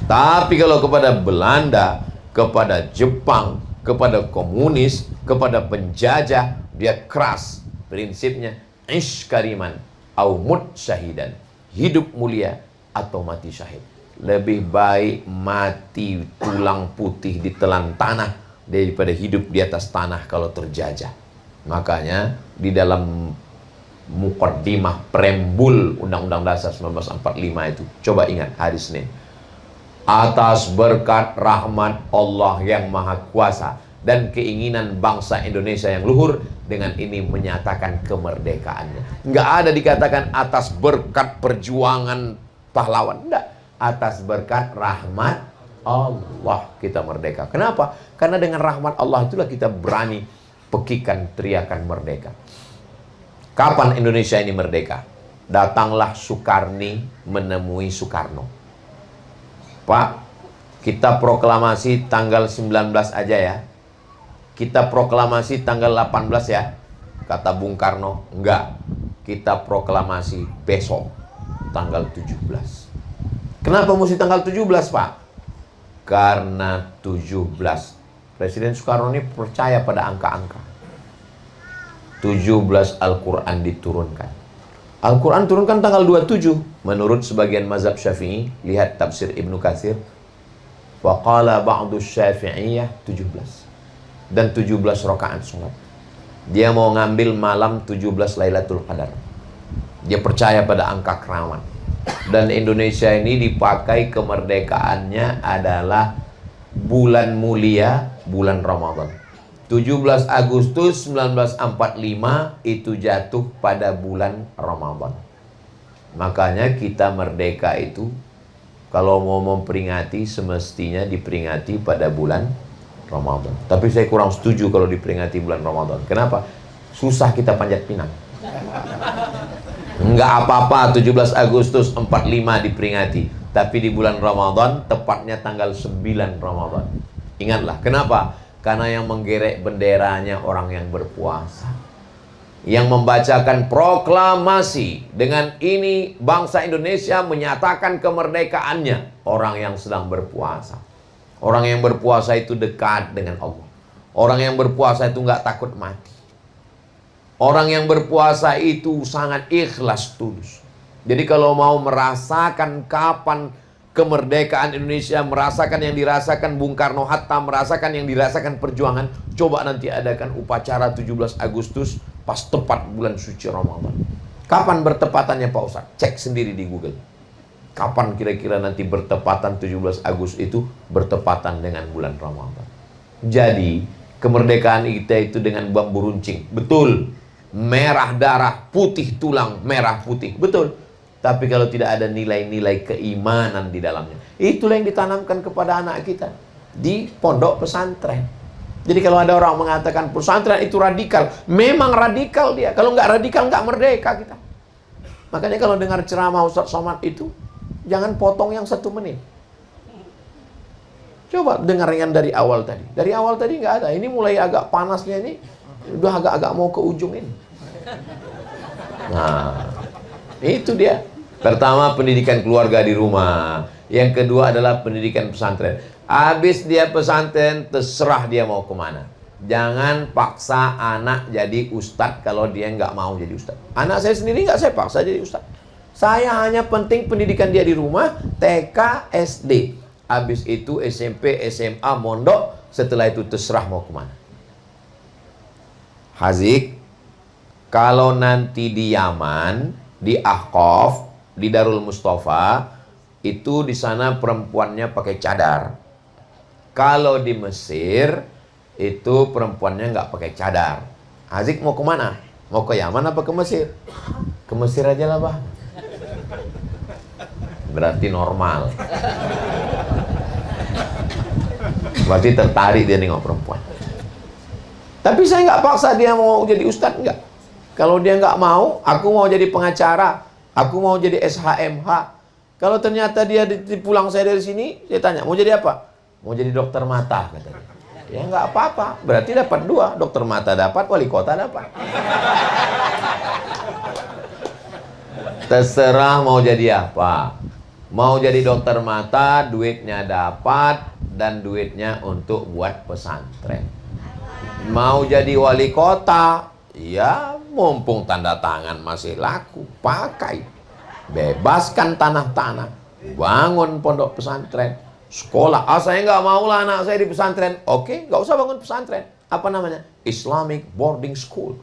Tapi kalau kepada Belanda, kepada Jepang, kepada komunis, kepada penjajah, dia keras. Prinsipnya ish kariman au mut syahidan, hidup mulia atau mati syahid. Lebih baik mati tulang putih ditelan tanah daripada hidup di atas tanah kalau terjajah. Makanya di dalam mukaddimah preambul Undang-Undang Dasar 1945 itu, coba ingat hari Senin, atas berkat rahmat Allah yang Maha Kuasa dan keinginan bangsa Indonesia yang luhur, dengan ini menyatakan kemerdekaannya. Nggak ada dikatakan atas berkat perjuangan pahlawan. Nggak. Atas berkat rahmat Allah kita merdeka. Kenapa? Karena dengan rahmat Allah itulah kita berani pekikan teriakan merdeka. Kapan Indonesia ini merdeka? Datanglah Sukarni menemui Soekarno. Pak, kita proklamasi tanggal 19 aja ya. Kita proklamasi tanggal 18 ya. Kata Bung Karno, enggak. Kita proklamasi besok, tanggal 17. Kenapa mesti tanggal 17, Pak? Karena 17. Presiden Soekarno ini percaya pada angka-angka. 17 Al-Quran diturunkan. Al-Quran turunkan tanggal 27. Menurut sebagian mazhab Syafi'i, lihat tafsir Ibnu Katsir. Wa qala ba'du Syafi'iyah 17. Dan 17 rakaat sholat. Dia mau ngambil malam 17 Lailatul Qadar. Dia percaya pada angka keramat. Dan Indonesia ini dipakai kemerdekaannya adalah bulan mulia, bulan Ramadan. 17 Agustus 1945 itu jatuh pada bulan Ramadan. Makanya kita merdeka itu kalau mau memperingati semestinya diperingati pada bulan Ramadan. Tapi saya kurang setuju kalau diperingati bulan Ramadan. Kenapa? Susah kita panjat pinang. Enggak apa-apa 17 Agustus 45 diperingati. Tapi di bulan Ramadan, tepatnya tanggal 9 Ramadan. Ingatlah, kenapa? Karena yang menggerek benderanya orang yang berpuasa. Yang membacakan proklamasi. Dengan ini bangsa Indonesia menyatakan kemerdekaannya. Orang yang sedang berpuasa. Orang yang berpuasa itu dekat dengan Allah. Orang yang berpuasa itu nggak takut mati. Orang yang berpuasa itu sangat ikhlas tulus. Jadi kalau mau merasakan kapan kemerdekaan Indonesia, merasakan yang dirasakan Bung Karno Hatta, merasakan yang dirasakan perjuangan, coba nanti adakan upacara 17 Agustus pas tepat bulan suci Ramadan. Kapan bertepatannya Pak Ustadz? Cek sendiri di Google. Kapan kira-kira nanti bertepatan 17 Agustus itu bertepatan dengan bulan Ramadan. Jadi kemerdekaan kita itu dengan bambu runcing. Betul. Merah darah, putih tulang, merah putih. Betul. Tapi kalau tidak ada nilai-nilai keimanan di dalamnya, itulah yang ditanamkan kepada anak kita di pondok pesantren. Jadi kalau ada orang mengatakan pesantren itu radikal, memang radikal dia. Kalau nggak radikal, nggak merdeka kita. Makanya kalau dengar ceramah Ustaz Somad itu, jangan potong yang 1 menit. Coba dengar yang dari awal tadi. Dari awal tadi nggak ada. Ini mulai agak panasnya ini, udah agak-agak mau ke ujung ini. Nah, itu dia. Pertama, pendidikan keluarga di rumah. Yang kedua adalah pendidikan pesantren. Habis dia pesantren, terserah dia mau kemana. Jangan paksa anak jadi ustadz kalau dia nggak mau jadi ustadz. Anak saya sendiri nggak saya paksa jadi ustadz. Saya hanya penting pendidikan dia di rumah, TK, SD. Habis itu SMP, SMA, mondok. Setelah itu terserah mau kemana. Hazik, kalau nanti di Yaman, di Ahqaf, di Darul Mustafa, itu di sana perempuannya pakai cadar. Kalau di Mesir, itu perempuannya nggak pakai cadar. Hazik mau kemana? Mau ke Yaman apa ke Mesir? Ke Mesir aja lah, Bah. Berarti normal. Berarti tertarik dia nengok perempuan. Tapi saya nggak paksa dia mau jadi ustadz, nggak. Kalau dia nggak mau, aku mau jadi pengacara, aku mau jadi SHMH. Kalau ternyata dia pulang saya dari sini, saya tanya, mau jadi apa? Mau jadi dokter mata, katanya. Ya nggak apa-apa, berarti dapat 2. Dokter mata dapat, wali kota dapat. Terserah mau jadi apa. Mau jadi dokter mata, duitnya dapat, dan duitnya untuk buat pesantren. Mau jadi wali kota, ya mumpung tanda tangan masih laku, pakai. Bebaskan tanah-tanah, bangun pondok pesantren, sekolah. Saya nggak mau lah anak saya di pesantren. Oke, nggak usah bangun pesantren. Apa namanya? Islamic boarding school.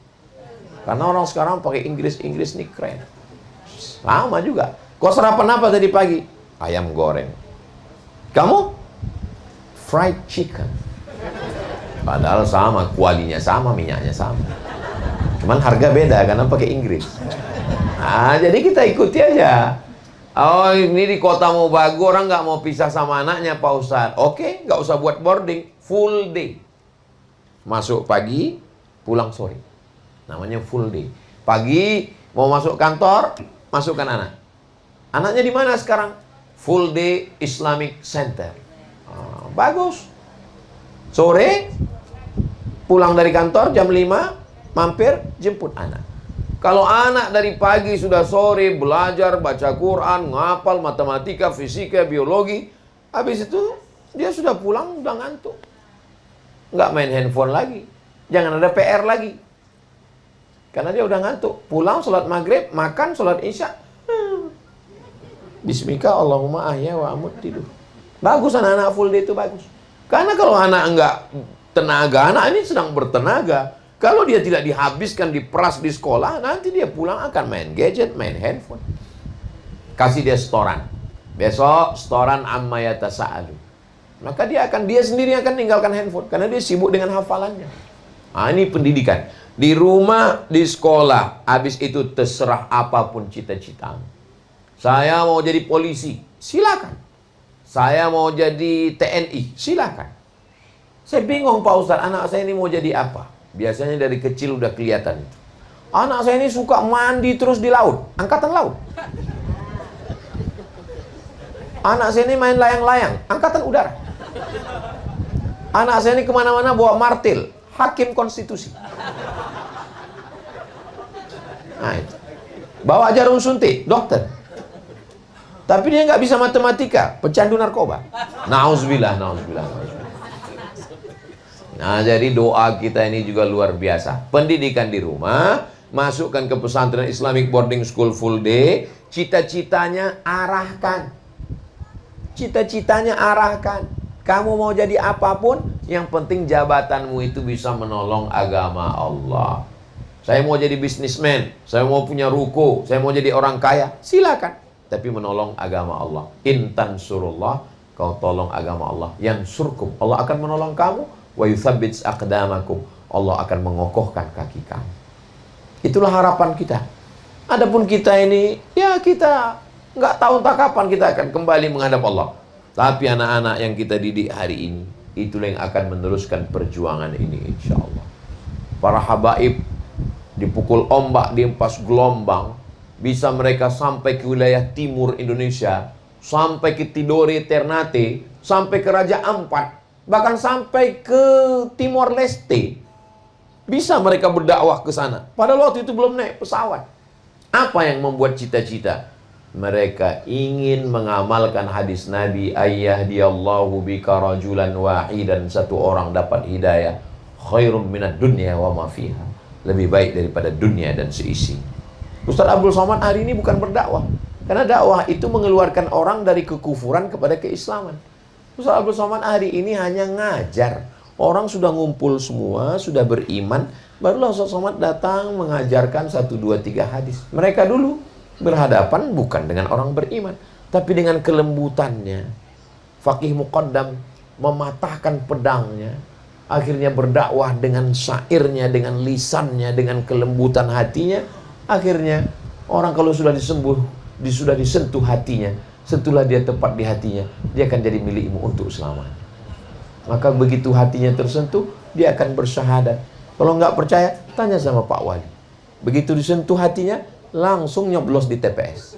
Karena orang sekarang pakai Inggris nih keren. Sama juga. Kau sarapan apa tadi pagi? Ayam goreng. Kamu? Fried chicken. Padahal sama, kualinya sama, minyaknya sama. Cuman harga beda karena pakai Inggris. Nah, jadi kita ikuti aja. Oh, ini di kota mau bagus, orang nggak mau pisah sama anaknya, Pak Ustadz. Oke, nggak usah buat boarding, full day. Masuk pagi, pulang sore. Namanya full day. Pagi mau masuk kantor, masukkan anak. Anaknya di mana sekarang? Full day Islamic Center. Bagus. Sore pulang dari kantor jam 5, mampir jemput anak. Kalau anak dari pagi sudah sore belajar baca Quran, ngapal matematika, fisika, biologi, habis itu dia sudah pulang udah ngantuk. Nggak main handphone lagi. Jangan ada PR lagi. Karena dia udah ngantuk. Pulang sholat maghrib, makan, sholat isya. Bismika Allahumma ahya wa amut, tidur. Bagus anak-anak full day itu bagus. Karena kalau anak enggak tenaga, anak ini sedang bertenaga. Kalau dia tidak dihabiskan, diperas di sekolah, nanti dia pulang akan main gadget, main handphone. Kasih dia setoran. Besok setoran amma yatasa'alu. Maka dia sendiri akan tinggalkan handphone karena dia sibuk dengan hafalannya. Nah, ini pendidikan. Di rumah, di sekolah, habis itu terserah apapun cita-citamu. Saya mau jadi polisi, silakan. Saya mau jadi TNI, silakan. Saya bingung Pak Ustadz, anak saya ini mau jadi apa? Biasanya dari kecil udah kelihatan itu. Anak saya ini suka mandi terus di laut, angkatan laut. Anak saya ini main layang-layang, angkatan udara. Anak saya ini kemana-mana bawa martil, hakim konstitusi. Nah, itu. Bawa jarum suntik, dokter. Tapi dia nggak bisa matematika, pecandu narkoba. Nauzubillah, nauzubillah. Nah, jadi doa kita ini juga luar biasa. Pendidikan di rumah, masukkan ke pesantren Islamic boarding school full day, cita-citanya arahkan. Cita-citanya arahkan. Kamu mau jadi apapun, yang penting jabatanmu itu bisa menolong agama Allah. Saya mau jadi bisnismen, saya mau punya ruko, saya mau jadi orang kaya, silakan. Tapi menolong agama Allah. Intan surullah, kau tolong agama Allah. Yang surkum, Allah akan menolong kamu. Wa yuthabbits aqdamakum, Allah akan mengokohkan kaki kamu. Itulah harapan kita. Adapun kita ini, ya kita nggak tahu entah kapan kita akan kembali menghadap Allah. Tapi anak-anak yang kita didik hari ini, itulah yang akan meneruskan perjuangan ini insya Allah. Para habaib dipukul ombak, diempas gelombang, bisa mereka sampai ke wilayah timur Indonesia, sampai ke Tidore, Ternate, sampai ke Raja Ampat, bahkan sampai ke Timor Leste. Bisa mereka berdakwah ke sana. Padahal waktu itu belum naik pesawat. Apa yang membuat cita-cita? Mereka ingin mengamalkan hadis Nabi, ayyahdiyallahu bika rajulan wahidan, satu orang dapat hidayah, khairum minad dunya wa ma fiha, lebih baik daripada dunia dan seisi. Ustaz Abdul Somad hari ini bukan berdakwah, karena dakwah itu mengeluarkan orang dari kekufuran kepada keislaman. Ustaz Abdul Somad hari ini hanya ngajar. Orang sudah ngumpul semua, sudah beriman, barulah Ustaz Somad datang mengajarkan 1, 2, 3 hadis. Mereka dulu berhadapan bukan dengan orang beriman, tapi dengan kelembutannya. Faqih Muqaddam mematahkan pedangnya, akhirnya berdakwah dengan syairnya, dengan lisannya, dengan kelembutan hatinya. Akhirnya orang kalau sudah sudah disentuh hatinya, sentuhlah dia tepat di hatinya, dia akan jadi milikmu untuk selamanya. Maka begitu hatinya tersentuh, dia akan bersyahadat. Kalau nggak percaya, tanya sama Pak Wali. Begitu disentuh hatinya, langsung nyoblos di TPS.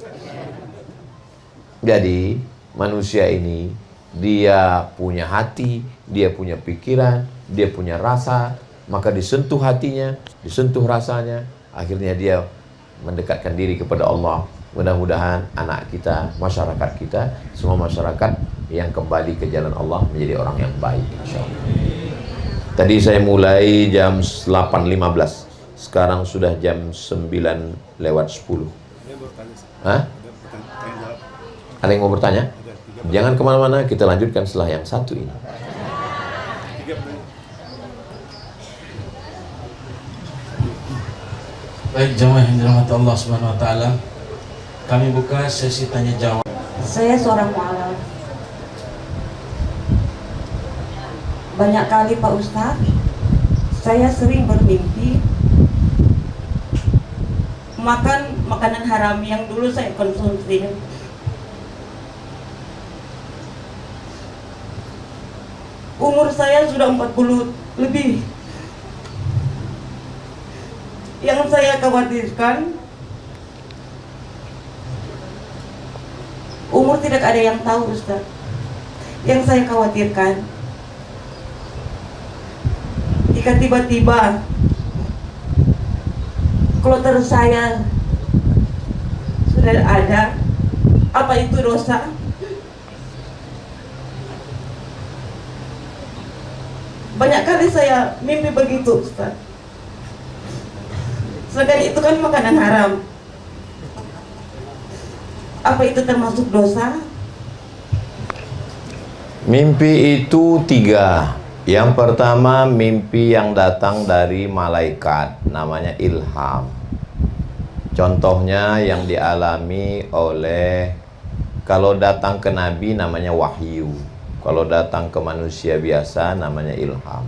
Jadi manusia ini, dia punya hati, dia punya pikiran, dia punya rasa. Maka disentuh hatinya, disentuh rasanya, akhirnya dia mendekatkan diri kepada Allah. Mudah-mudahan anak kita, masyarakat kita, semua masyarakat yang kembali ke jalan Allah menjadi orang yang baik, insyaallah. Tadi saya mulai jam 8.15, sekarang sudah jam 9:10. Hah? Ada yang mau bertanya? Jangan kemana-mana, kita lanjutkan setelah yang satu ini. Baik, jamaah yang dirahmati Allah Subhanahu wa taala. Kami buka sesi tanya jawab. Saya seorang mualaf. Banyak kali Pak Ustadz, saya sering bermimpi makan makanan haram yang dulu saya konsumsi. Umur saya sudah 40 lebih. Yang saya khawatirkan, umur tidak ada yang tahu, Ustaz. Yang saya khawatirkan, jika tiba-tiba kloter saya sudah ada, apa itu dosa? Banyak kali saya mimpi begitu, Ustaz. Sedangkan itu kan makanan haram. Apa itu termasuk dosa? Mimpi itu 3. Yang pertama, mimpi yang datang dari malaikat, namanya ilham. Contohnya yang dialami oleh, kalau datang ke Nabi namanya wahyu, kalau datang ke manusia biasa namanya ilham.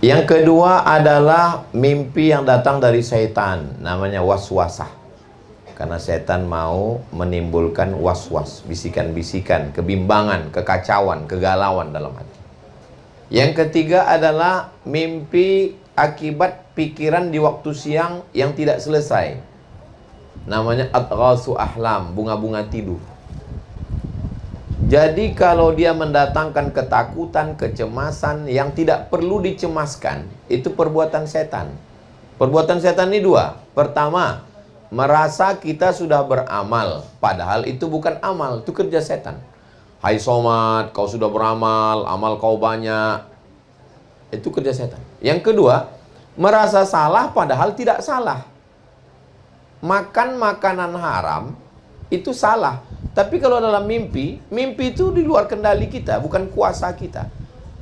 Yang kedua adalah mimpi yang datang dari setan, namanya waswasah. Karena setan mau menimbulkan waswas, bisikan-bisikan, kebimbangan, kekacauan, kegalauan dalam hati. Yang ketiga adalah mimpi akibat pikiran di waktu siang yang tidak selesai. Namanya adghasu ahlam, bunga-bunga tidur. Jadi kalau dia mendatangkan ketakutan, kecemasan yang tidak perlu dicemaskan, itu perbuatan setan. Perbuatan setan ini 2. Pertama, merasa kita sudah beramal, padahal itu bukan amal, itu kerja setan. Hai Somad, kau sudah beramal, amal kau banyak. Itu kerja setan. Yang kedua, merasa salah padahal tidak salah. Makan makanan haram itu salah. Tapi kalau dalam mimpi, mimpi itu di luar kendali kita, bukan kuasa kita.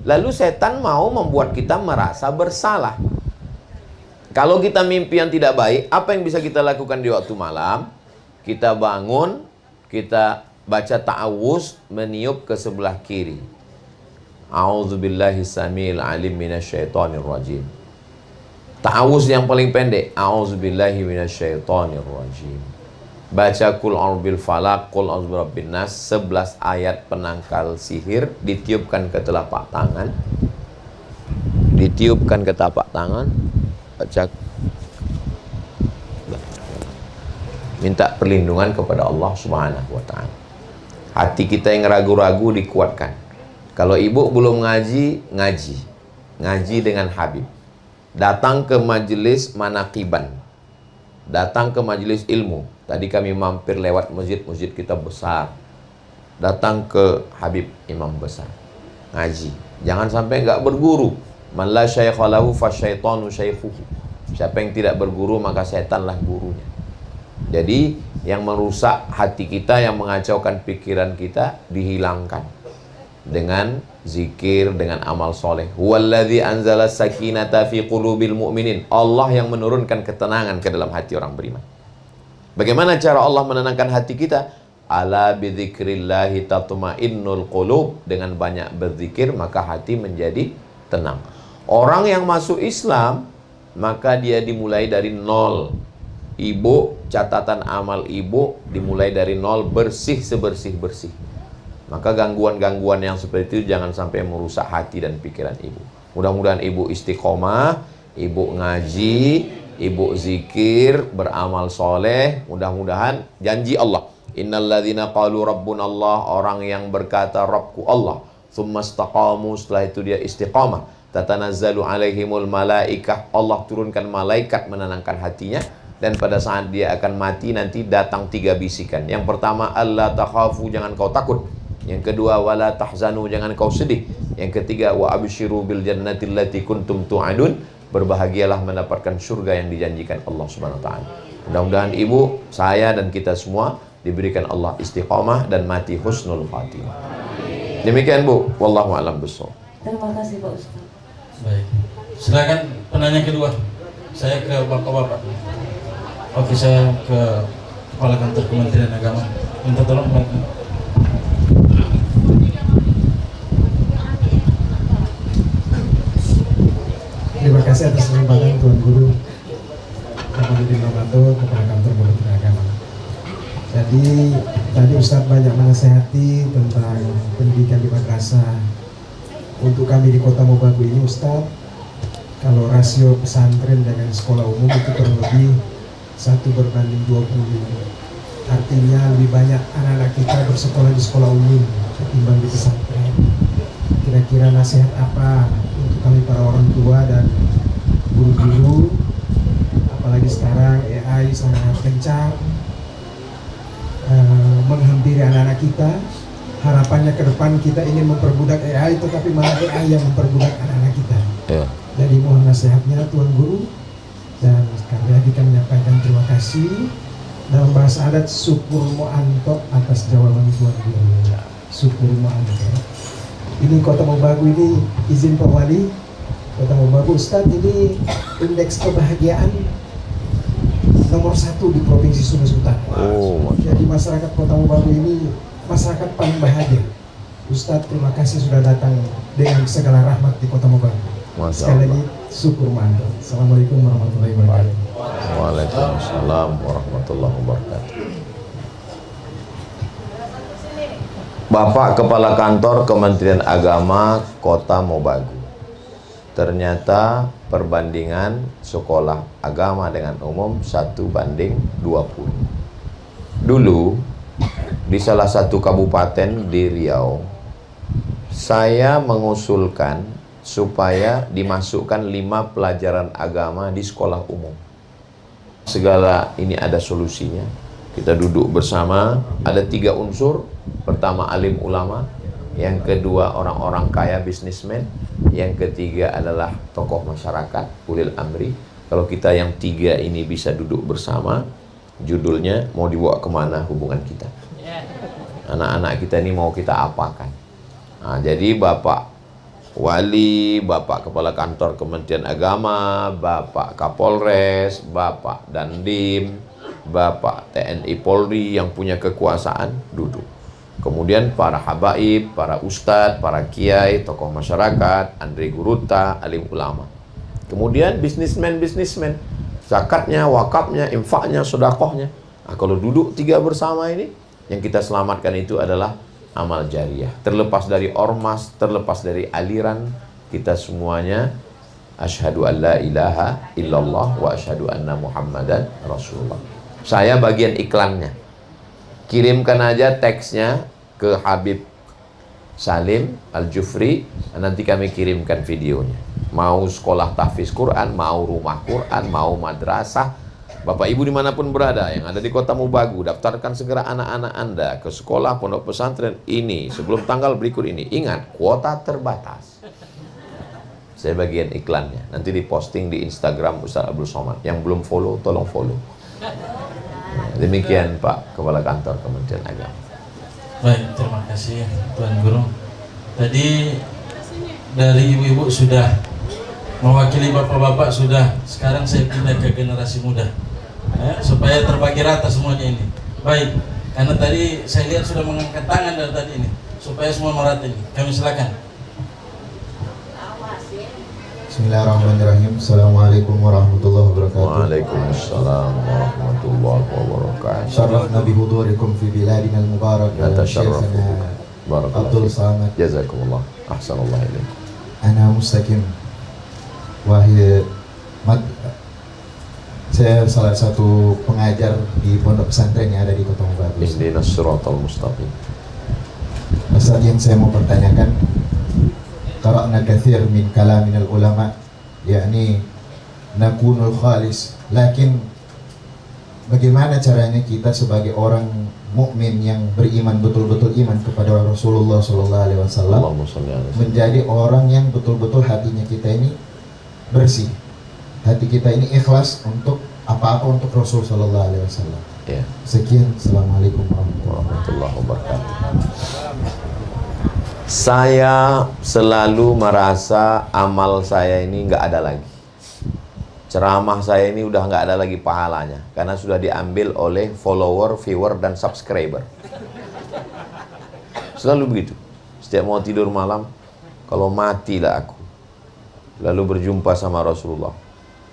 Lalu setan mau membuat kita merasa bersalah. Kalau kita mimpi yang tidak baik, apa yang bisa kita lakukan di waktu malam? Kita bangun, kita baca ta'awuz, meniup ke sebelah kiri. A'udzubillahi samil alim minasyaitonir rajim. Ta'awuz yang paling pendek, a'udzubillahi minasyaitonirrajim. Baca kul a'udzubil falaq, kul a'udzu birabbin nas, 11 ayat penangkal sihir, ditiupkan ke telapak tangan. Ditiupkan ke telapak tangan, baca, minta perlindungan kepada Allah Subhanahu wa taala. Hati kita yang ragu-ragu dikuatkan. Kalau ibu belum ngaji, ngaji. Ngaji dengan Habib. Datang ke majelis manaqiban. Datang ke majelis ilmu. Tadi kami mampir lewat masjid kita besar. Datang ke Habib Imam besar. Ngaji. Jangan sampai nggak berguru. Man la syaikha lahu fasyaitanu syaikhuhu. Siapa yang tidak berguru maka setanlah gurunya. Jadi yang merusak hati kita, yang mengacaukan pikiran kita dihilangkan dengan zikir, dengan amal soleh. Huwallazi anzala sakinata fi qulubil mu'minin. Allah yang menurunkan ketenangan ke dalam hati orang beriman. Bagaimana cara Allah menenangkan hati kita? Ala bidzikrillahi tatma'innul qulub. Dengan banyak berzikir maka hati menjadi tenang. Orang yang masuk Islam maka dia dimulai dari nol. Ibu, catatan amal ibu dimulai dari nol, bersih sebersih-bersih. Maka gangguan-gangguan yang seperti itu jangan sampai merusak hati dan pikiran ibu. Mudah-mudahan ibu istiqomah, ibu ngaji, ibu zikir, beramal soleh. Mudah-mudahan janji Allah. Innalladzina qalu rabbunallah, orang yang berkata Rabbku Allah. Tsumma istaqamu, setelah itu dia istiqamah. Tatanazzalu alaihimul malaikah, Allah turunkan malaikat menenangkan hatinya. Dan pada saat dia akan mati nanti datang 3 bisikan. Yang pertama, alla takhafu, jangan kau takut. Yang kedua, wala tahzanu, jangan kau sedih. Yang ketiga, wa absyiru bil jannati allati kuntum tu'adun, berbahagialah mendapatkan surga yang dijanjikan Allah Subhanahu wa taala. Mudah-mudahan ibu, saya dan kita semua diberikan Allah istiqamah dan mati husnul khatimah. Demikian Bu, wallahu a'lam bishawab. Terima kasih Pak Ustaz. Baik. Silakan penanya kedua. Saya ke bapak-bapak. Oke, saya ke Kepala Kantor Kementerian Agama. Minta tolong Pak. Terima kasih atas kesempatan Tuan Guru Kamaludin Nomato, Kepala Kantor Kementerian Agama. Jadi tadi Ustadz banyak menasehati tentang pendidikan di madrasah. Untuk kami di Kota Mobagu ini Ustadz, kalau rasio pesantren dengan sekolah umum itu kurang lebih 1:20. Artinya lebih banyak anak-anak kita bersekolah di sekolah umum ketimbang di pesantren. Kira-kira nasihat apa untuk kami para orang tua dan guru-guru, apalagi sekarang AI sangat kencang menghampiri anak-anak kita. Harapannya ke depan kita ingin memperbudak AI, tetapi malah AI yang memperbudak anak-anak kita. Jadi mohon nasihatnya Tuan Guru. Dan sekali lagi kami menyampaikan terima kasih. Dalam bahasa adat, syukur mu'anto atas jawaban Tuan Guru. Syukur mu'anto. Ini Kota Mobagu ini, izin Pak Wali, Kota Mobagu Ustadz, ini indeks kebahagiaan nomor 1 di Provinsi Sulawesi Utara. Jadi masyarakat Kota Mobagu ini masyarakat paling bahagia. Ustadz, terima kasih sudah datang dengan segala rahmat di Kota Mobagu. Sekali lagi syukur mantap. Assalamualaikum warahmatullahi wabarakatuh. Waalaikumsalam warahmatullahi wabarakatuh. Bapak Kepala Kantor Kementerian Agama Kota Mobagu. Ternyata perbandingan sekolah agama dengan umum 1:20. Dulu di salah satu kabupaten di Riau, saya mengusulkan supaya dimasukkan 5 pelajaran agama di sekolah umum. Segala ini ada solusinya. Kita duduk bersama, ada 3 unsur. Pertama alim ulama, yang kedua orang-orang kaya bisnismen, yang ketiga adalah tokoh masyarakat, ulil amri. Kalau kita yang 3 ini bisa duduk bersama, judulnya mau dibawa kemana hubungan kita. Anak-anak kita ini mau kita apakan. Nah, jadi Bapak Wali, Bapak Kepala Kantor Kementerian Agama, Bapak Kapolres, Bapak Dandim, Bapak TNI Polri yang punya kekuasaan duduk. Kemudian para habaib, para ustadz, para kiai, tokoh masyarakat, Andre Guruta, alim ulama. Kemudian bisnismen, zakatnya, wakafnya, infaknya, sedekahnya. Nah, kalau duduk tiga bersama ini, yang kita selamatkan itu adalah amal jariah. Terlepas dari ormas, terlepas dari aliran, kita semuanya asyhadu an la ilaha illallah wa asyhadu anna muhammadan rasulullah. Saya bagian iklannya. Kirimkan aja teksnya ke Habib Salim Al-Jufri, nanti kami kirimkan videonya. Mau sekolah tahfiz Quran, mau rumah Quran, mau madrasah, Bapak Ibu dimanapun berada yang ada di Kota Mubagu, daftarkan segera anak-anak Anda ke sekolah pondok pesantren ini sebelum tanggal berikut ini. Ingat, kuota terbatas. Saya bagian iklannya, nanti diposting di Instagram Ustaz Abdul Somad. Yang belum follow, tolong follow. Demikian Pak Kepala Kantor Kementerian Agama. Baik, terima kasih Tuan Guru. Tadi dari ibu-ibu sudah mewakili bapak-bapak sudah. Sekarang saya pindah ke generasi muda, supaya terbagi rata semuanya ini. Baik, karena tadi saya lihat sudah mengangkat tangan dari tadi ini, supaya semua merata ini. Kami silakan. Bismillahirrahmanirrahim. Assalamualaikum warahmatullahi wabarakatuh. Waalaikumsalam warahmatullahi wabarakatuh. Syarafna bihudurikum fi biladina al-mubarak. Natasharrafu. Abdul Samad. Jazakumullah. Ahsanallah ilaik. Ana mustaqim. Wahai saya salah satu pengajar di pondok pesantren yang ada di Kota Mubagu. Ihdinas siratal mustaqim. Ustaz, yang saya mau pertanyakan, qara'na katsir min kalaminal ulama, yakni nakunul khalis, lakin bagaimana caranya kita sebagai orang mukmin yang beriman betul-betul iman kepada Rasulullah sallallahu alaihi wasallam menjadi orang yang betul-betul hatinya kita ini bersih, hati kita ini ikhlas untuk apa-apa untuk Rasul sallallahu alaihi wasallam. Ya. Sekian, assalamualaikum warahmatullahi wabarakatuh. Saya selalu merasa amal saya ini nggak ada lagi. Ceramah saya ini udah nggak ada lagi pahalanya, karena sudah diambil oleh follower, viewer, dan subscriber. Selalu begitu. Setiap mau tidur malam, kalau matilah aku, lalu berjumpa sama Rasulullah.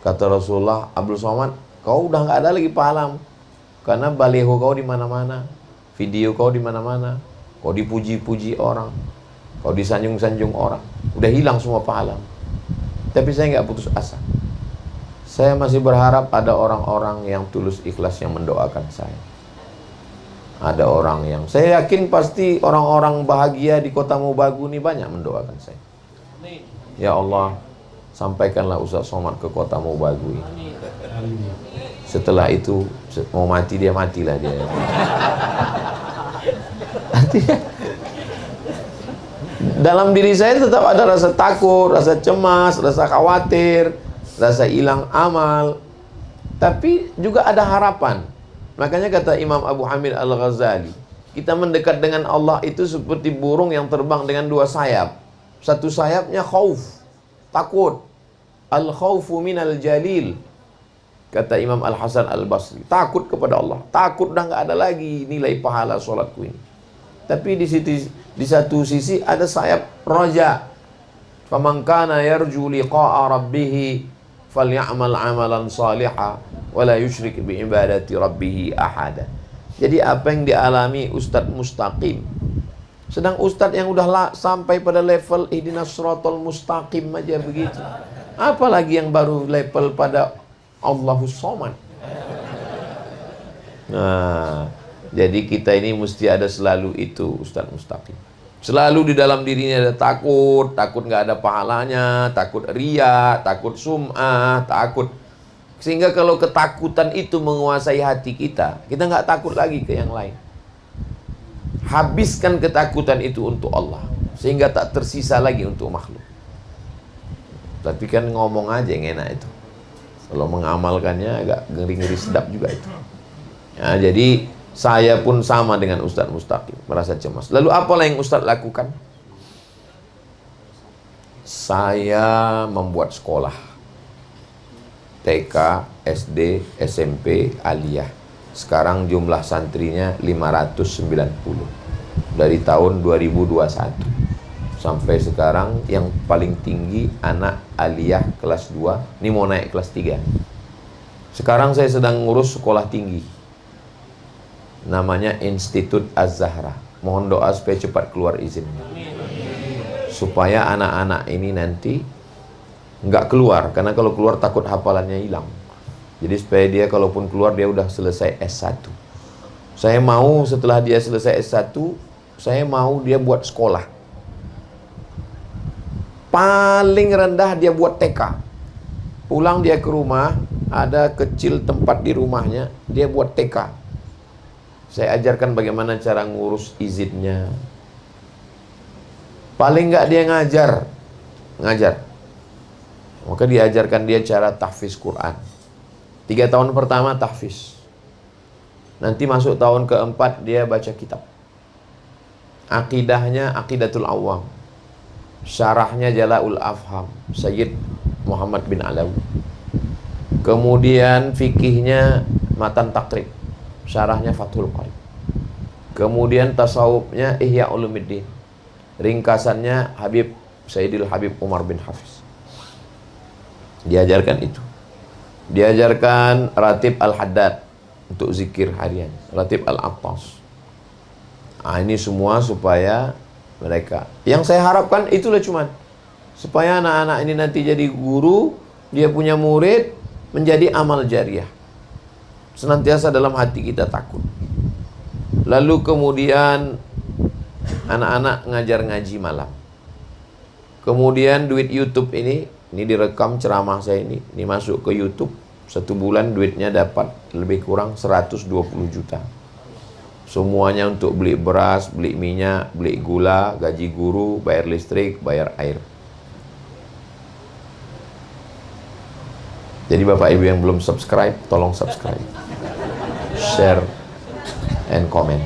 Kata Rasulullah, Abdul Somad, kau udah nggak ada lagi pahalamu, karena baliho kau di mana-mana, video kau di mana-mana, kau dipuji-puji orang, kau disanjung-sanjung orang, udah hilang semua pahala. Tapi saya nggak putus asa. Saya masih berharap ada orang-orang yang tulus ikhlas yang mendoakan saya. Ada orang yang saya yakin pasti orang-orang bahagia di Kota Mubagu ini banyak mendoakan saya. Ya Allah, sampaikanlah Ustaz Somad ke Kota Mubagu ini. Setelah itu mau mati dia, matilah dia. Artinya dalam diri saya tetap ada rasa takut, rasa cemas, rasa khawatir, rasa hilang amal, tapi juga ada harapan. Makanya kata Imam Abu Hamid Al-Ghazali, kita mendekat dengan Allah itu seperti burung yang terbang dengan dua sayap. Satu sayapnya khauf, takut. Al-khaufu minal jalil. Kata Imam Al-Hasan Al-Basri, takut kepada Allah. Takut dah nggak ada lagi nilai pahala sholatku ini. Tapi di satu sisi ada sayap raja. Faman kana yarju liqa'a rabbih falyamal amalan salihah wala yusyrik bi ibadati rabbih ahada. Jadi apa yang dialami Ustadz Mustaqim, sedang Ustadz yang udah sampai pada level ihdinas siratal mustaqim aja begitu, apalagi yang baru level pada Allahus Somad. Nah, jadi kita ini mesti ada selalu itu Ustadz Mustaqim. Selalu di dalam dirinya ada takut, takut nggak ada pahalanya, takut riya, takut sum'ah, takut. Sehingga kalau ketakutan itu menguasai hati kita, kita nggak takut lagi ke yang lain. Habiskan ketakutan itu untuk Allah, sehingga tak tersisa lagi untuk makhluk. Tapi kan ngomong aja yang enak itu. Kalau mengamalkannya agak ngeri-ngeri sedap juga itu. Ya, jadi saya pun sama dengan Ustadz Mustaqim, merasa cemas. Lalu apalah yang Ustadz lakukan? Saya membuat sekolah TK, SD, SMP, aliyah. Sekarang jumlah santrinya 590 dari tahun 2021. Sampai sekarang yang paling tinggi anak aliyah kelas 2, ini mau naik kelas 3. Sekarang saya sedang ngurus sekolah tinggi, namanya Institut Az-Zahra. Mohon doa supaya cepat keluar izinnya, supaya anak-anak ini nanti nggak keluar, karena kalau keluar takut hafalannya hilang. Jadi supaya dia kalaupun keluar dia udah selesai S1. Saya mau setelah dia selesai S1, saya mau dia buat sekolah. Paling rendah dia buat TK. Pulang dia ke rumah, ada kecil tempat di rumahnya, dia buat TK. Saya ajarkan bagaimana cara ngurus izinnya. Paling nggak dia ngajar. Maka diajarkan dia cara tahfiz Quran. 3 tahun pertama tahfiz. Nanti masuk tahun keempat dia baca kitab. Akidahnya Aqidatul Awam. Syarahnya Jala'ul Afham, Sayyid Muhammad bin Alawi. Kemudian fikihnya Matan Takrib, syarahnya Fathul Qarib. Kemudian tasawufnya Ihya Ulumuddin, ringkasannya Habib Sayyidil Habib Umar bin Hafiz. Diajarkan itu. Diajarkan Ratib Al-Haddad untuk zikir harian, Ratib Al-Attas. Ini semua supaya mereka, yang saya harapkan itulah cuman supaya anak-anak ini nanti jadi guru, dia punya murid, menjadi amal jariah. Senantiasa dalam hati kita takut. Lalu kemudian anak-anak ngajar ngaji malam. Kemudian duit YouTube ini direkam ceramah saya ini masuk ke YouTube. 1 bulan duitnya dapat lebih kurang 120 juta. Semuanya untuk beli beras, beli minyak, beli gula, gaji guru, bayar listrik, bayar air. Jadi Bapak Ibu yang belum subscribe, tolong subscribe, share, and comment.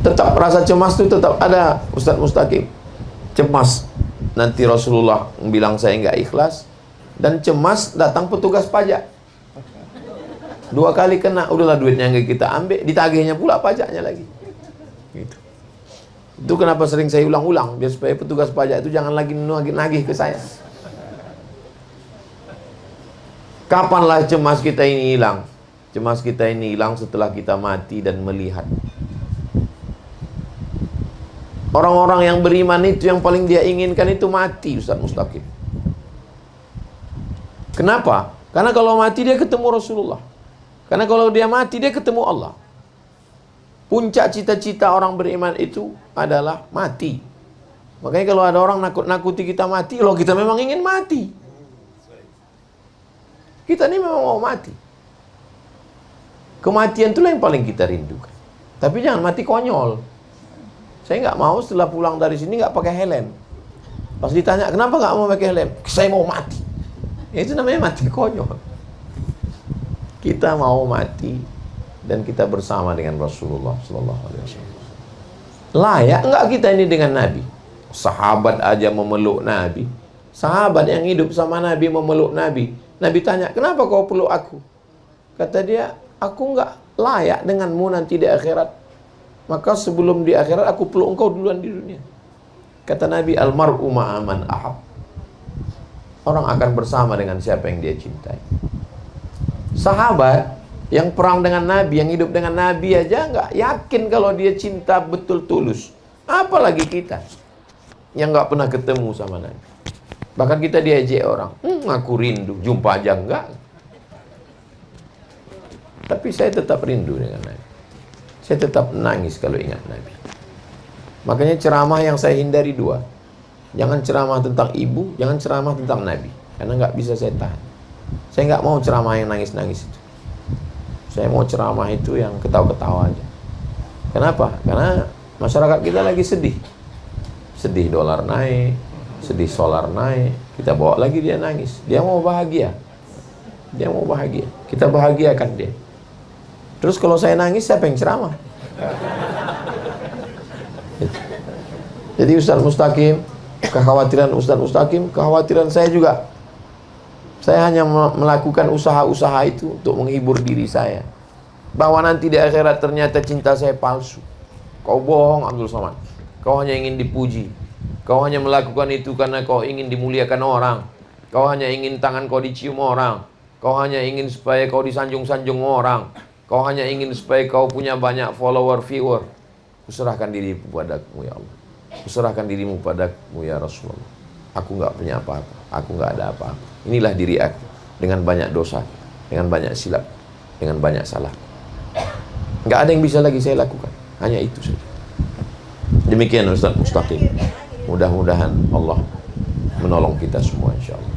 Tetap rasa cemas itu tetap ada, Ustadz Mustaqim. Cemas, nanti Rasulullah bilang saya nggak ikhlas. Dan cemas datang petugas pajak. 2 kali kena, udahlah duitnya nggak kita ambil, ditagihnya pula pajaknya lagi. Gitu. Itu kenapa sering saya ulang-ulang, biar supaya petugas pajak itu jangan lagi nagih ke saya. Kapanlah cemas kita ini hilang? Cemas kita ini hilang setelah kita mati dan melihat. Orang-orang yang beriman itu yang paling dia inginkan itu mati, Ustaz Mustaqim. Kenapa? Karena kalau mati dia ketemu Rasulullah. Karena kalau dia mati, dia ketemu Allah. Puncak cita-cita orang beriman itu adalah mati. Makanya kalau ada orang nakut-nakuti kita mati, loh kita memang ingin mati. Kita ini memang mau mati. Kematian itulah yang paling kita rindukan. Tapi jangan mati konyol. Saya nggak mau setelah pulang dari sini nggak pakai helm. Pas ditanya, kenapa nggak mau pakai helm? Saya mau mati. Ya, itu namanya mati konyol. Kita mau mati dan kita bersama dengan Rasulullah SAW. Layak enggak kita ini dengan Nabi? Sahabat aja memeluk Nabi. Sahabat yang hidup sama Nabi memeluk Nabi. Nabi tanya, kenapa kau peluk aku? Kata dia, aku enggak layak denganmu nanti di akhirat. Maka sebelum di akhirat aku peluk engkau duluan di dunia. Kata Nabi, almar'u ma'aman ahab. Orang akan bersama dengan siapa yang dia cintai. Sahabat yang perang dengan Nabi, yang hidup dengan Nabi aja nggak yakin kalau dia cinta betul tulus. Apalagi kita yang nggak pernah ketemu sama Nabi. Bahkan kita diajak orang, aku rindu, jumpa aja enggak. Tapi saya tetap rindu dengan Nabi. Saya tetap menangis kalau ingat Nabi. Makanya ceramah yang saya hindari 2. Jangan ceramah tentang ibu, jangan ceramah tentang Nabi. Karena nggak bisa saya tahan. Saya nggak mau ceramah yang nangis-nangis itu. Saya mau ceramah itu yang ketawa-ketawa aja. Kenapa? Karena masyarakat kita lagi sedih. Sedih dolar naik, sedih solar naik. Kita bawa lagi dia nangis. Dia mau bahagia. Dia mau bahagia. Kita bahagiakan dia. Terus kalau saya nangis, siapa yang ceramah? Jadi Ustaz Mustaqim, kekhawatiran Ustaz Mustaqim, kekhawatiran saya juga. Saya hanya melakukan usaha-usaha itu untuk menghibur diri saya. Bahwa nanti di akhirat ternyata cinta saya palsu. Kau bohong Abdul Somad. kau hanya ingin dipuji, kau hanya melakukan itu karena kau ingin dimuliakan orang, kau hanya ingin tangan kau dicium orang, kau hanya ingin supaya kau disanjung-sanjung orang, kau hanya ingin supaya kau punya banyak follower, viewer, kuserahkan dirimu padamu ya Allah, kuserahkan dirimu padamu ya Rasulullah. Aku nggak punya apa-apa, aku nggak ada apa-apa. Inilah diri aku dengan banyak dosa, dengan banyak silap, dengan banyak salah. Nggak ada yang bisa lagi saya lakukan, hanya itu saja. Demikian Ustaz Mustaqim. Mudah-mudahan Allah menolong kita semua insya Allah.